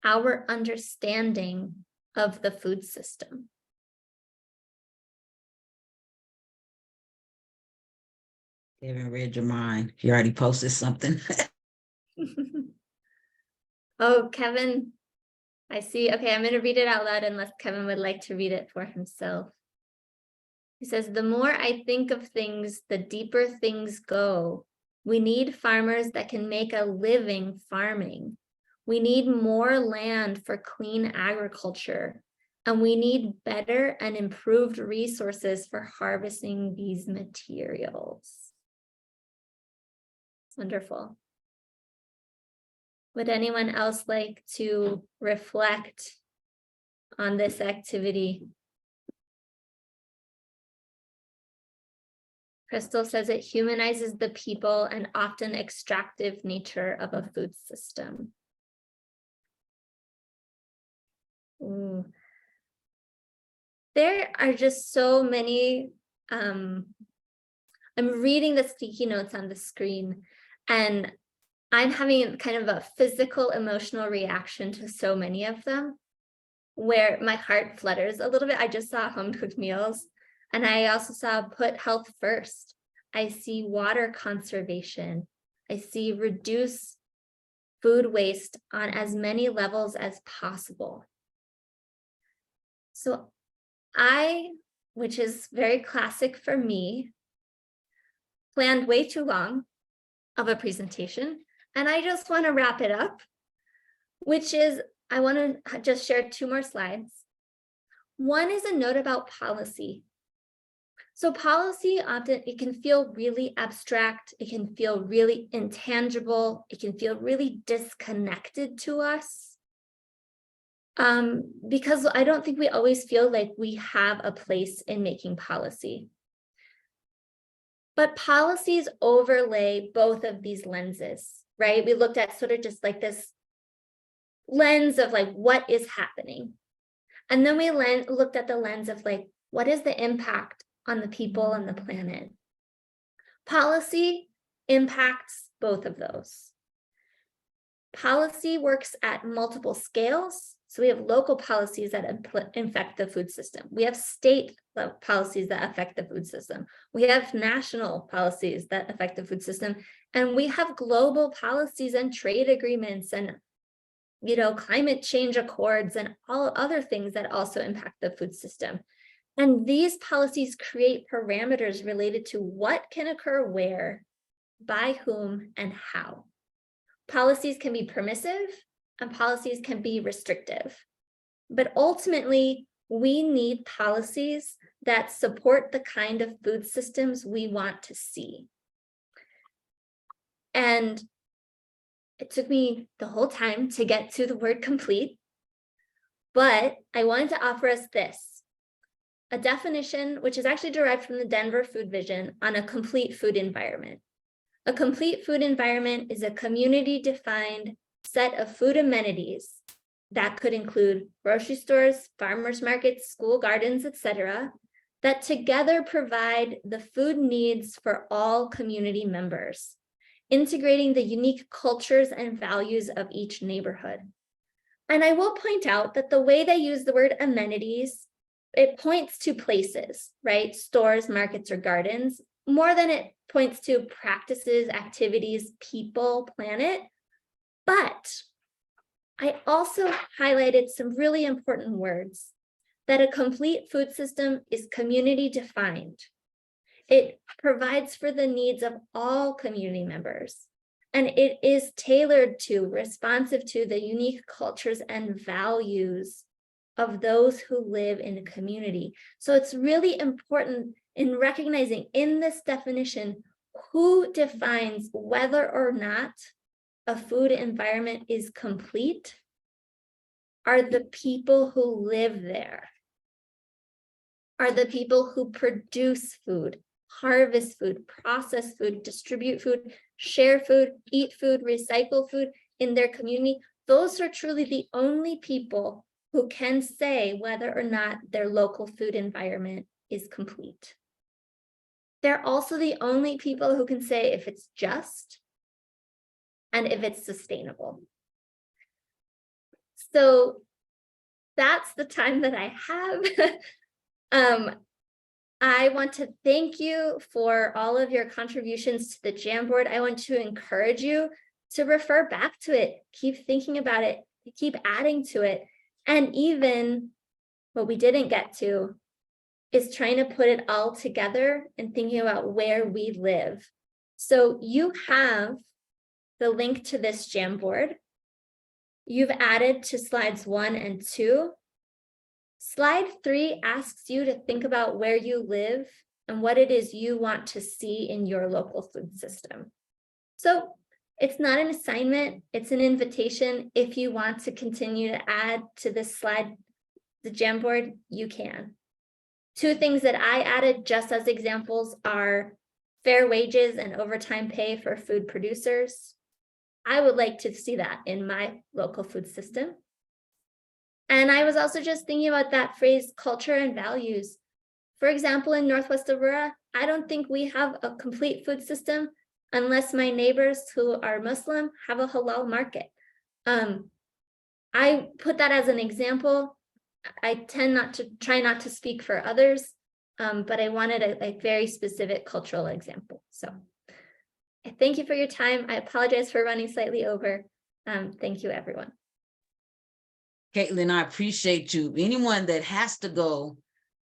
our understanding of the food system? I haven't read your mind. You already posted something. Oh, Kevin, I see. Okay, I'm going to read it out loud unless Kevin would like to read it for himself. He says, the more I think of things, the deeper things go. We need farmers that can make a living farming. We need more land for clean agriculture. And we need better and improved resources for harvesting these materials. Wonderful. Would anyone else like to reflect on this activity? Crystal says it humanizes the people and often extractive nature of a food system. Ooh. There are just so many, I'm reading the sticky notes on the screen and I'm having kind of a physical, emotional reaction to so many of them where my heart flutters a little bit. I just saw home cooked meals and I also saw put health first. I see water conservation. I see reduce food waste on as many levels as possible. So which is very classic for me, planned way too long of a presentation. And I just want to wrap it up, which is, I want to just share 2 more slides. One is a note about policy. So policy often, it can feel really abstract. It can feel really intangible. It can feel really disconnected to us. Because I don't think we always feel like we have a place in making policy. But policies overlay both of these lenses, right? We looked at sort of just like this lens of like, what is happening? And then we looked at the lens of like, what is the impact on the people and the planet? Policy impacts both of those. Policy works at multiple scales. So we have local policies that affect the food system. We have state policies that affect the food system. We have national policies that affect the food system. And we have global policies and trade agreements and, you know, climate change accords and all other things that also impact the food system. And these policies create parameters related to what can occur where, by whom, and how. Policies can be permissive and policies can be restrictive. But ultimately, we need policies that support the kind of food systems we want to see. And it took me the whole time to get to the word complete, but I wanted to offer us this, a definition which is actually derived from the Denver Food Vision on a complete food environment. A complete food environment is a community-defined set of food amenities that could include grocery stores, farmers markets, school gardens, etc., that together provide the food needs for all community members. integrating the unique cultures and values of each neighborhood. And I will point out that the way they use the word amenities, it points to places, right? Stores, markets, or gardens, more than it points to practices, activities, people, planet. But I also highlighted some really important words, that a complete food system is community defined. It provides for the needs of all community members, and it is tailored to, responsive to the unique cultures and values of those who live in a community. So it's really important in recognizing in this definition, who defines whether or not a food environment is complete are the people who live there, are the people who produce food, harvest food, process food, distribute food, share food, eat food, recycle food in their community. Those are truly the only people who can say whether or not their local food environment is complete. They're also the only people who can say if it's just and if it's sustainable. So that's the time that I have. I want to thank you for all of your contributions to the Jamboard. I want to encourage you to refer back to it, keep thinking about it, keep adding to it. And even what we didn't get to is trying to put it all together and thinking about where we live. So you have the link to this Jamboard. You've added to slides 1 and 2. Slide 3 asks you to think about where you live and what it is you want to see in your local food system. So it's not an assignment, it's an invitation. If you want to continue to add to this slide, the Jamboard, you can. 2 things that I added just as examples are fair wages and overtime pay for food producers. I would like to see that in my local food system. And I was also just thinking about that phrase, culture and values. For example, in Northwest Aurora, I don't think we have a complete food system unless my neighbors who are Muslim have a halal market. I put that as an example. I tend try not to speak for others, but I wanted a very specific cultural example. So I thank you for your time. I apologize for running slightly over. Thank you, everyone. Caitlin, I appreciate you. Anyone that has to go,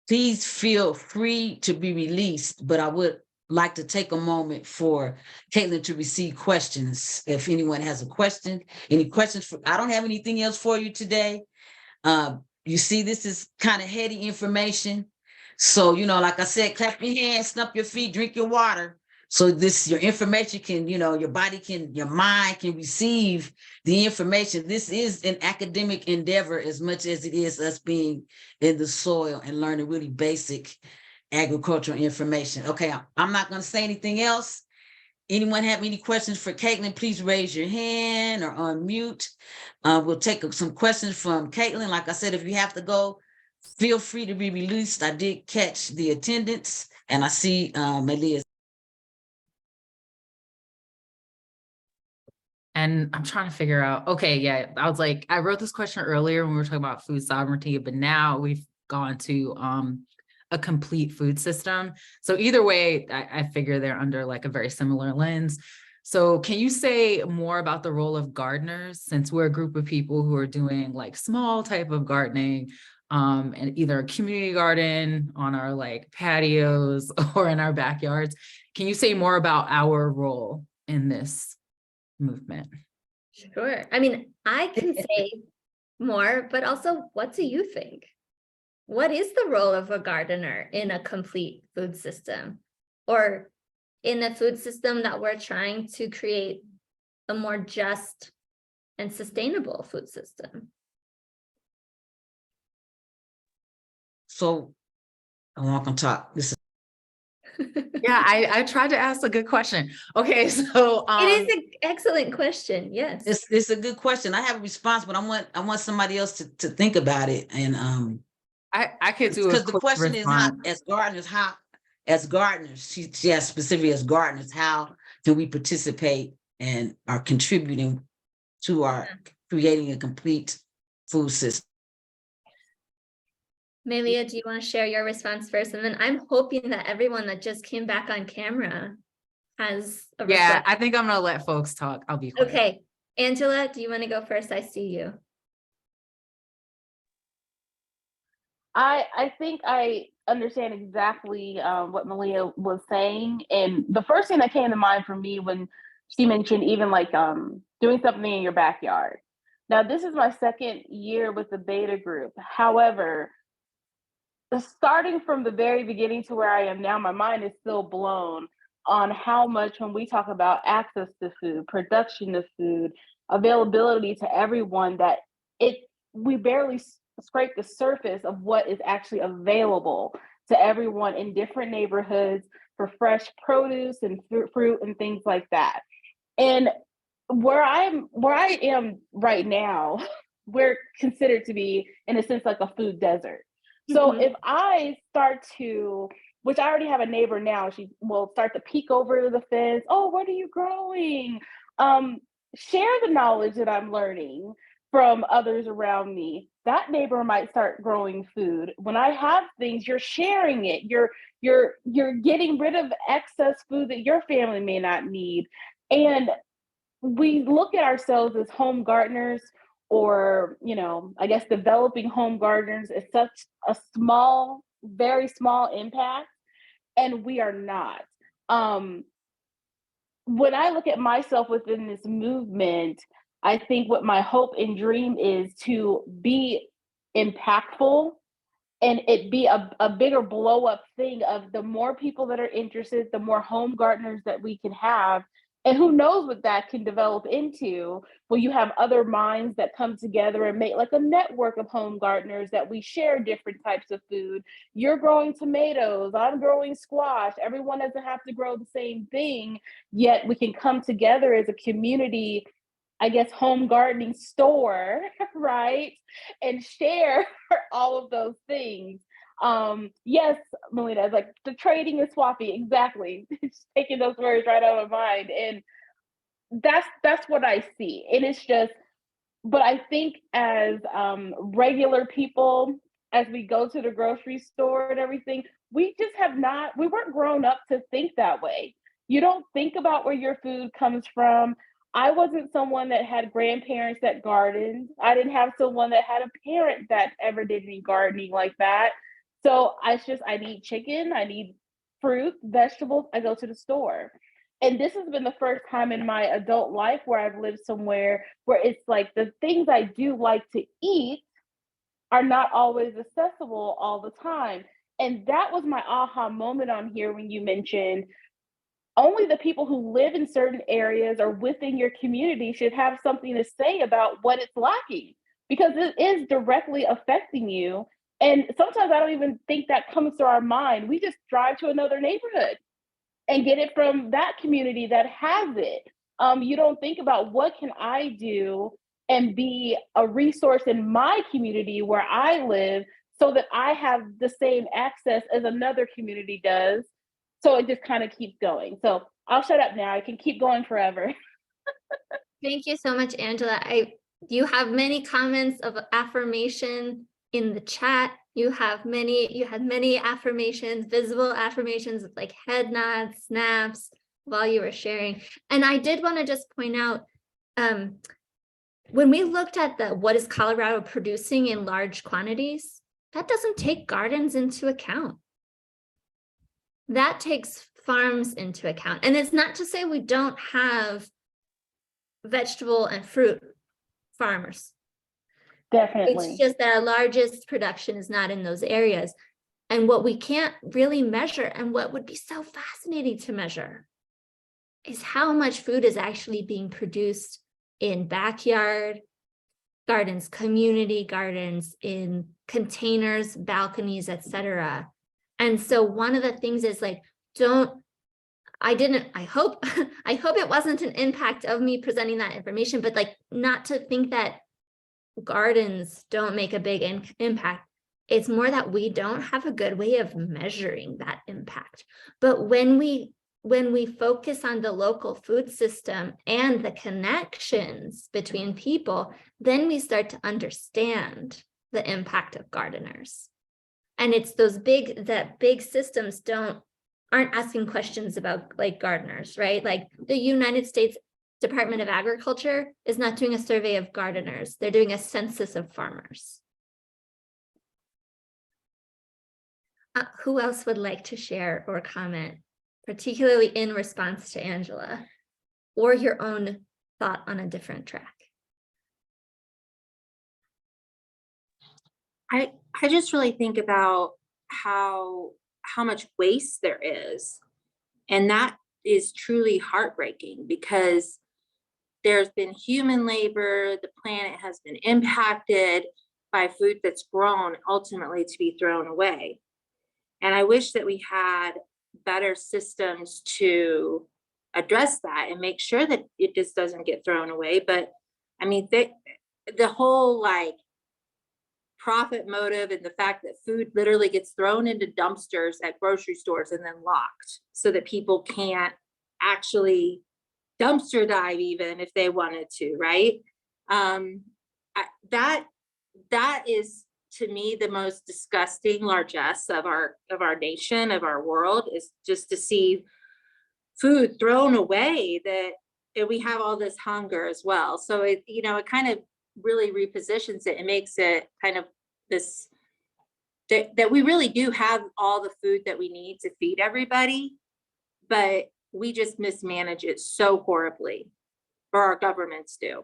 please feel free to be released, but I would like to take a moment for Caitlin to receive questions. If anyone has a question, any questions I don't have anything else for you today. You see, this is kind of heady information. So, like I said, clap your hands, stump your feet, drink your water. So your information can, your body can, your mind can receive the information. This is an academic endeavor as much as it is us being in the soil and learning really basic agricultural information. Okay, I'm not going to say anything else. Anyone have any questions for Caitlin, please raise your hand or unmute. We'll take some questions from Caitlin. Like I said, if you have to go, feel free to be released. I did catch the attendance and I see Melia's. And I'm trying to figure out, okay, yeah, I was like, I wrote this question earlier when we were talking about food sovereignty, but now we've gone to a complete food system. So either way, I figure they're under like a very similar lens. So can you say more about the role of gardeners, since we're a group of people who are doing like small type of gardening, and either a community garden on our like patios or in our backyards? Can you say more about our role in this movement? Sure. I mean, I can say more, but also, what do you think? What is the role of a gardener in a complete food system, or in a food system that we're trying to create a more just and sustainable food system? So I'm not going to talk. This is Yeah, I tried to ask a good question. Okay, so it is an excellent question. Yes, it's a good question. I have a response, but I want somebody else to think about it. And I could do because the question is how, as gardeners, she asked specifically as gardeners, how can we participate and are contributing to our creating a complete food system. Melia, do you want to share your response first? And then I'm hoping that everyone that just came back on camera has a Yeah, response. I think I'm gonna let folks talk. I'll be quiet. Okay, Angela, do you want to go first? I see you. I think I understand exactly what Malia was saying. And the first thing that came to mind for me when she mentioned even like doing something in your backyard. Now, this is my second year with the beta group. However, starting from the very beginning to where I am now, my mind is still blown on how much when we talk about access to food, production of food, availability to everyone, that we barely scrape the surface of what is actually available to everyone in different neighborhoods for fresh produce and fruit and things like that. And where I am right now, we're considered to be, in a sense, like a food desert. So if I start to, which I already have a neighbor now, she will start to peek over the fence. Oh, what are you growing? Share the knowledge that I'm learning from others around me. That neighbor might start growing food. When I have things, you're sharing it. You're getting rid of excess food that your family may not need. And we look at ourselves as home gardeners, or, you know, I guess developing home gardeners is such a small, very small impact, and we are not. When I look at myself within this movement, I think what my hope and dream is to be impactful and it be a bigger blow up thing of the more people that are interested, the more home gardeners that we can have. And who knows what that can develop into when you have other minds that come together and make like a network of home gardeners that we share different types of food. You're growing tomatoes, I'm growing squash. Everyone doesn't have to grow the same thing, yet we can come together as a community, I guess, home gardening store, right? And share all of those things. Yes, Melina, it's like the trading and swapping, exactly. Just taking those words right out of my mind. And that's what I see. And it's just, but I think as regular people, as we go to the grocery store and everything, we weren't grown up to think that way. You don't think about where your food comes from. I wasn't someone that had grandparents that gardened. I didn't have someone that had a parent that ever did any gardening like that. So I need chicken, I need fruit, vegetables, I go to the store. And this has been the first time in my adult life where I've lived somewhere where it's like the things I do like to eat are not always accessible all the time. And that was my aha moment on here when you mentioned only the people who live in certain areas or within your community should have something to say about what it's lacking, because it is directly affecting you. And sometimes I don't even think that comes to our mind. We just drive to another neighborhood and get it from that community that has it. You don't think about what can I do and be a resource in my community where I live so that I have the same access as another community does. So it just kind of keeps going. So I'll shut up now. I can keep going forever. Thank you so much, Angela. You have many comments of affirmation in the chat. You had many affirmations, visible affirmations with like head nods, snaps while you were sharing. And I did want to just point out, when we looked at what is Colorado producing in large quantities, that doesn't take gardens into account. That takes farms into account. And it's not to say we don't have vegetable and fruit farmers. Definitely. It's just that our largest production is not in those areas. And what we can't really measure, and what would be so fascinating to measure, is how much food is actually being produced in backyard gardens, community gardens, in containers, balconies, etc. And so one of the things is like, I hope it wasn't an impact of me presenting that information, but like not to think that gardens don't make a big impact. It's more that we don't have a good way of measuring that impact. But when we when we focus on the local food system and the connections between people, then we start to understand the impact of gardeners. And it's those big systems aren't asking questions about like gardeners, right? Like the United States Department of Agriculture is not doing a survey of gardeners. They're doing a census of farmers. Who else would like to share or comment, particularly in response to Angela, or your own thought on a different track? I just really think about how much waste there is. And that is truly heartbreaking because there's been human labor, the planet has been impacted by food that's grown ultimately to be thrown away. And I wish that we had better systems to address that and make sure that it just doesn't get thrown away. But I mean, the whole like profit motive and the fact that food literally gets thrown into dumpsters at grocery stores and then locked so that people can't actually dumpster dive even if they wanted to, right? That is to me the most disgusting largesse of our nation, of our world, is just to see food thrown away and we have all this hunger as well. So it kind of really repositions it and makes it kind of this that we really do have all the food that we need to feed everybody, but we just mismanage it so horribly, or our governments do.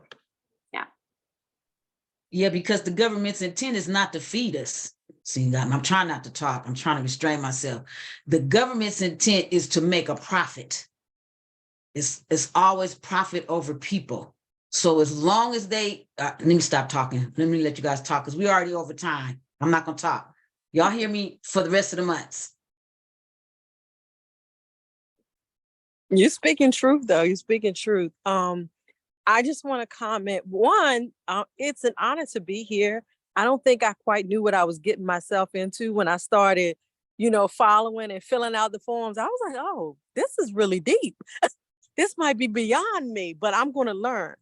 Yeah, because the government's intent is not to feed us. See, I'm trying not to talk. I'm trying to restrain myself. The government's intent is to make a profit. It's always profit over people. So as long as they, let me stop talking. Let me let you guys talk because we're already over time. I'm not going to talk. Y'all hear me for the rest of the months. You're speaking truth, though. You're speaking truth. I just want to comment. One, it's an honor to be here. I don't think I quite knew what I was getting myself into when I started, following and filling out the forms. I was like, oh, this is really deep. This might be beyond me, but I'm going to learn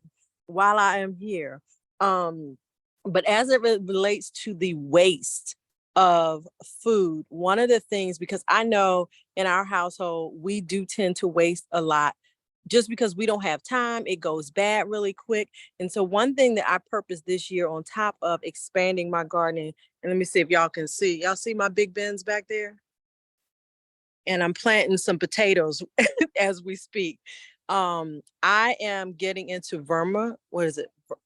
while I am here. But as it relates to the waste of food, one of the things, because I know in our household, we do tend to waste a lot. Just because we don't have time, it goes bad really quick. And so one thing that I purposed this year on top of expanding my gardening, and let me see if y'all can see. Y'all see my big bins back there? And I'm planting some potatoes as we speak. I am getting into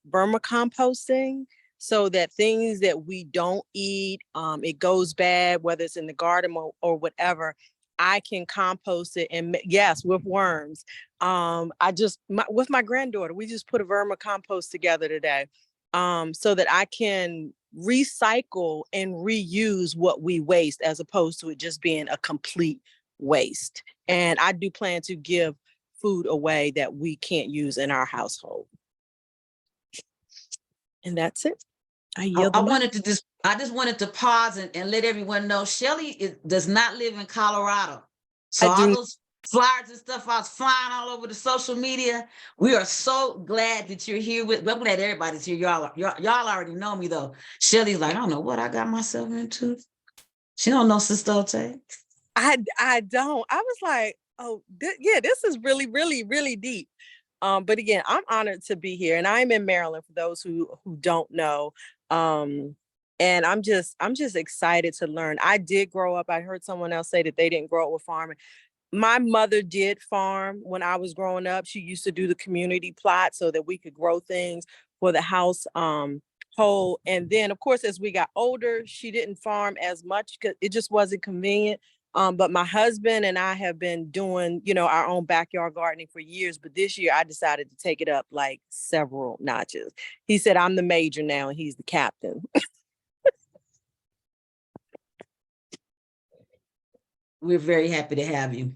vermicomposting, so that things that we don't eat, it goes bad, whether it's in the garden or whatever, I can compost it. And yes, with worms. With my granddaughter, we just put a vermicompost together today, so that I can recycle and reuse what we waste as opposed to it just being a complete waste. And I do plan to give food away that we can't use in our household. And that's it. I just wanted to pause and let everyone know Shelly does not live in Colorado. So all those flyers and stuff I was flying all over the social media. We are so glad that you're here I'm glad everybody's here. Y'all already know me though. Shelly's like, I don't know what I got myself into. She don't know Sister Ote. I don't. I was like, oh, this is really, really, really deep. But again, I'm honored to be here, and I'm in Maryland for those who don't know. And I'm just excited to learn. I did grow up. I heard someone else say that they didn't grow up with farming. My mother did farm when I was growing up. She used to do the community plot so that we could grow things for the house whole. And then, of course, as we got older, she didn't farm as much because it just wasn't convenient. But my husband and I have been doing, our own backyard gardening for years. But this year I decided to take it up like several notches. He said, I'm the major now and he's the captain. We're very happy to have you.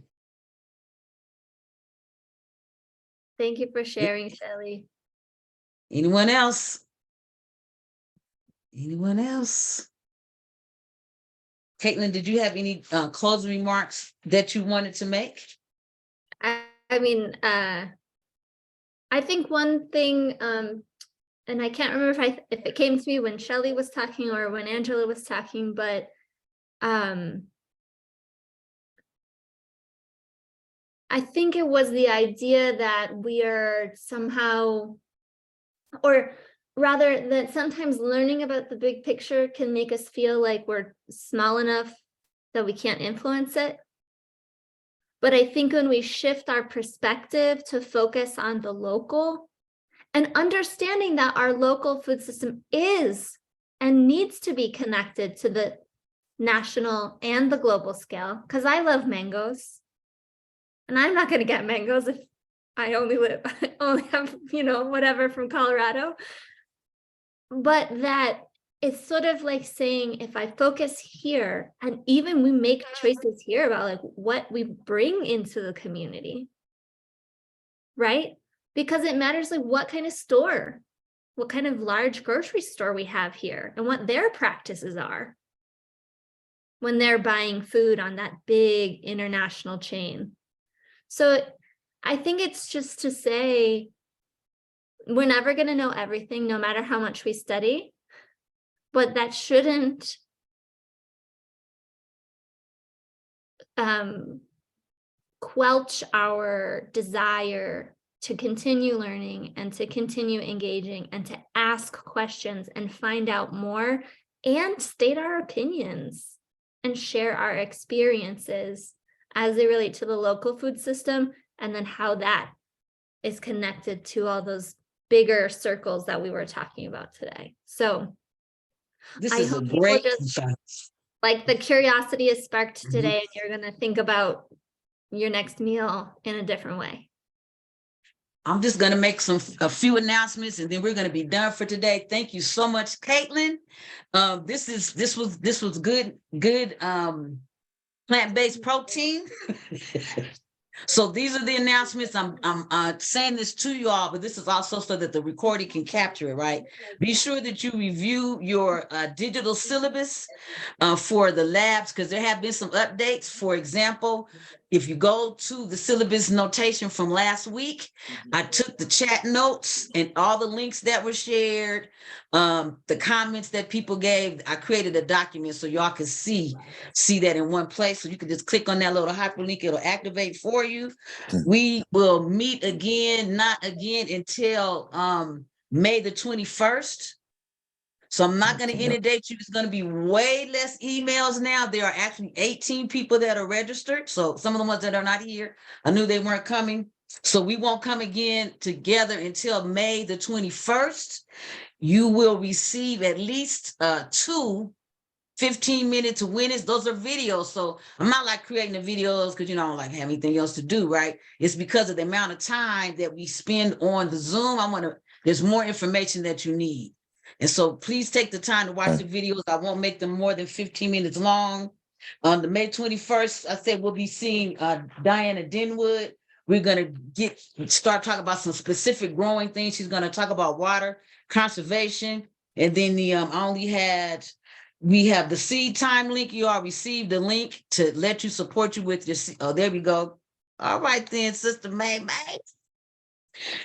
Thank you for sharing, Shelly. Anyone else? Anyone else? Caitlin, did you have any closing remarks that you wanted to make? I mean, I think one thing, and I can't remember if it came to me when Shelley was talking or when Angela was talking, but I think it was the idea that we are somehow, or rather that sometimes learning about the big picture can make us feel like we're small enough that we can't influence it. But I think when we shift our perspective to focus on the local and understanding that our local food system is and needs to be connected to the national and the global scale, because I love mangoes and I'm not going to get mangoes if I only have, whatever from Colorado. But that it's sort of like saying, if I focus here and even we make choices here about like what we bring into the community, right? Because it matters like what kind of store, what kind of large grocery store we have here and what their practices are when they're buying food on that big international chain. So I think it's just to say, we're never going to know everything, no matter how much we study, but that shouldn't quelch our desire to continue learning and to continue engaging and to ask questions and find out more and state our opinions and share our experiences as they relate to the local food system, and then how that is connected to all those bigger circles that we were talking about today. So This I is a hope people great, just, like, the curiosity is sparked today, and you're going to think about your next meal in a different way. I'm just going to make a few announcements, and then we're going to be done for today. Thank you so much, Caitlin. This was good plant-based protein. So these are the announcements. I'm saying this to you all, but this is also so that the recording can capture it, right? Be sure that you review your digital syllabus for the labs, because there have been some updates. For example, if you go to the syllabus notation from last week, I took the chat notes and all the links that were shared, the comments that people gave. I created a document so y'all can see that in one place. So you can just click on that little hyperlink, it'll activate for you. We will meet again, not again until May the 21st. So I'm not going to inundate you. It's going to be way less emails now. There are actually 18 people that are registered. So some of the ones that are not here, I knew they weren't coming. So we won't come again together until May the 21st. You will receive at least 2 15-minute winners. Those are videos. So I'm not like creating the videos because, I don't like have anything else to do, right? It's because of the amount of time that we spend on the Zoom. There's more information that you need. And so please take the time to watch the videos. I won't make them more than 15 minutes long. On the May 21st, I said we'll be seeing Diana Denwood. We're going to start talking about some specific growing things. She's going to talk about water conservation. And then we have the seed time link. You all received the link to let you support you with your seed. Oh, there we go. All right then, Sister May.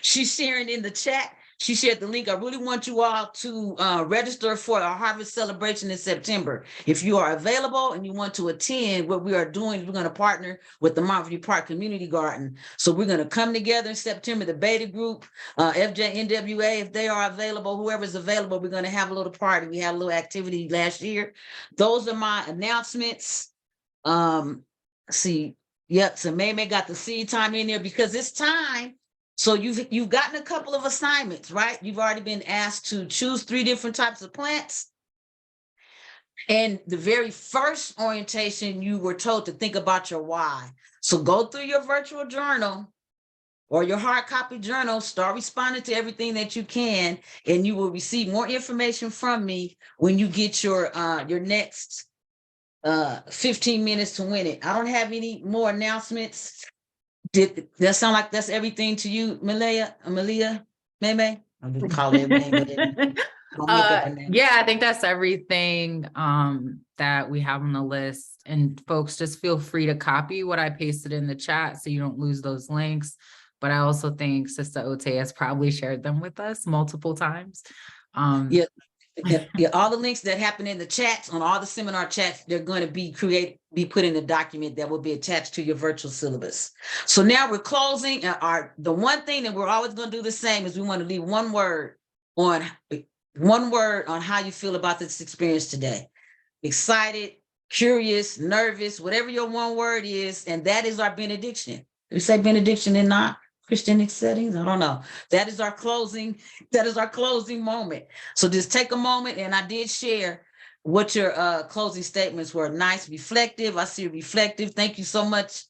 She's sharing in the chat. She shared the link. I really want you all to register for our harvest celebration in September. If you are available and you want to attend, what we are doing is we're going to partner with the Mountview Park Community Garden. So we're going to come together in September, the beta group, FJNWA, if they are available, whoever's available, we're going to have a little party. We had a little activity last year. Those are my announcements. See, yep, so May got the seed time in there because it's time. So you've gotten a couple of assignments, right? You've already been asked to choose 3 different types of plants. And the very first orientation, you were told to think about your why. So go through your virtual journal or your hard copy journal, start responding to everything that you can, and you will receive more information from me when you get your next 15 minutes to win it. I don't have any more announcements. Did that sound like that's everything to you, Malia, May? I'm just calling it May. Don't make up a name. Yeah, I think that's everything that we have on the list. And folks, just feel free to copy what I pasted in the chat so you don't lose those links. But I also think Sister Ote has probably shared them with us multiple times. Yeah. Yeah, all the links that happen in the chats, on all the seminar chats, they're going to be put in a document that will be attached to your virtual syllabus. So now we're closing. The one thing that we're always going to do the same is we want to leave one word on how you feel about this experience today. Excited, curious, nervous, whatever your one word is, and that is our benediction. We say benediction in not Christian settings. I don't know. That is our closing moment. So just take a moment, and I did share what your closing statements were. Nice, reflective. I see reflective. Thank you so much.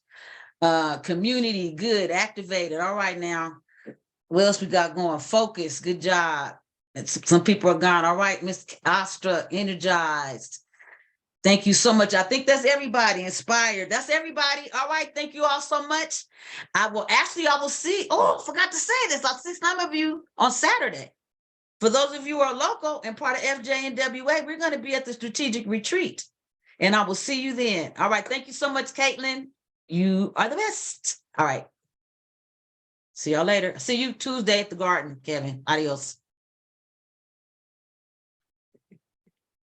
Community, good, activated. All right, now. What else we got going? Focus, good job. And some people are gone. All right, Miss Astra, energized. Thank you so much. I think that's everybody. Inspired. That's everybody. All right. Thank you all so much. I will see. Oh, forgot to say this. I'll see some of you on Saturday. For those of you who are local and part of FJNWA, we're going to be at the strategic retreat. And I will see you then. All right. Thank you so much, Caitlin. You are the best. All right. See y'all later. See you Tuesday at the garden, Kevin. Adios.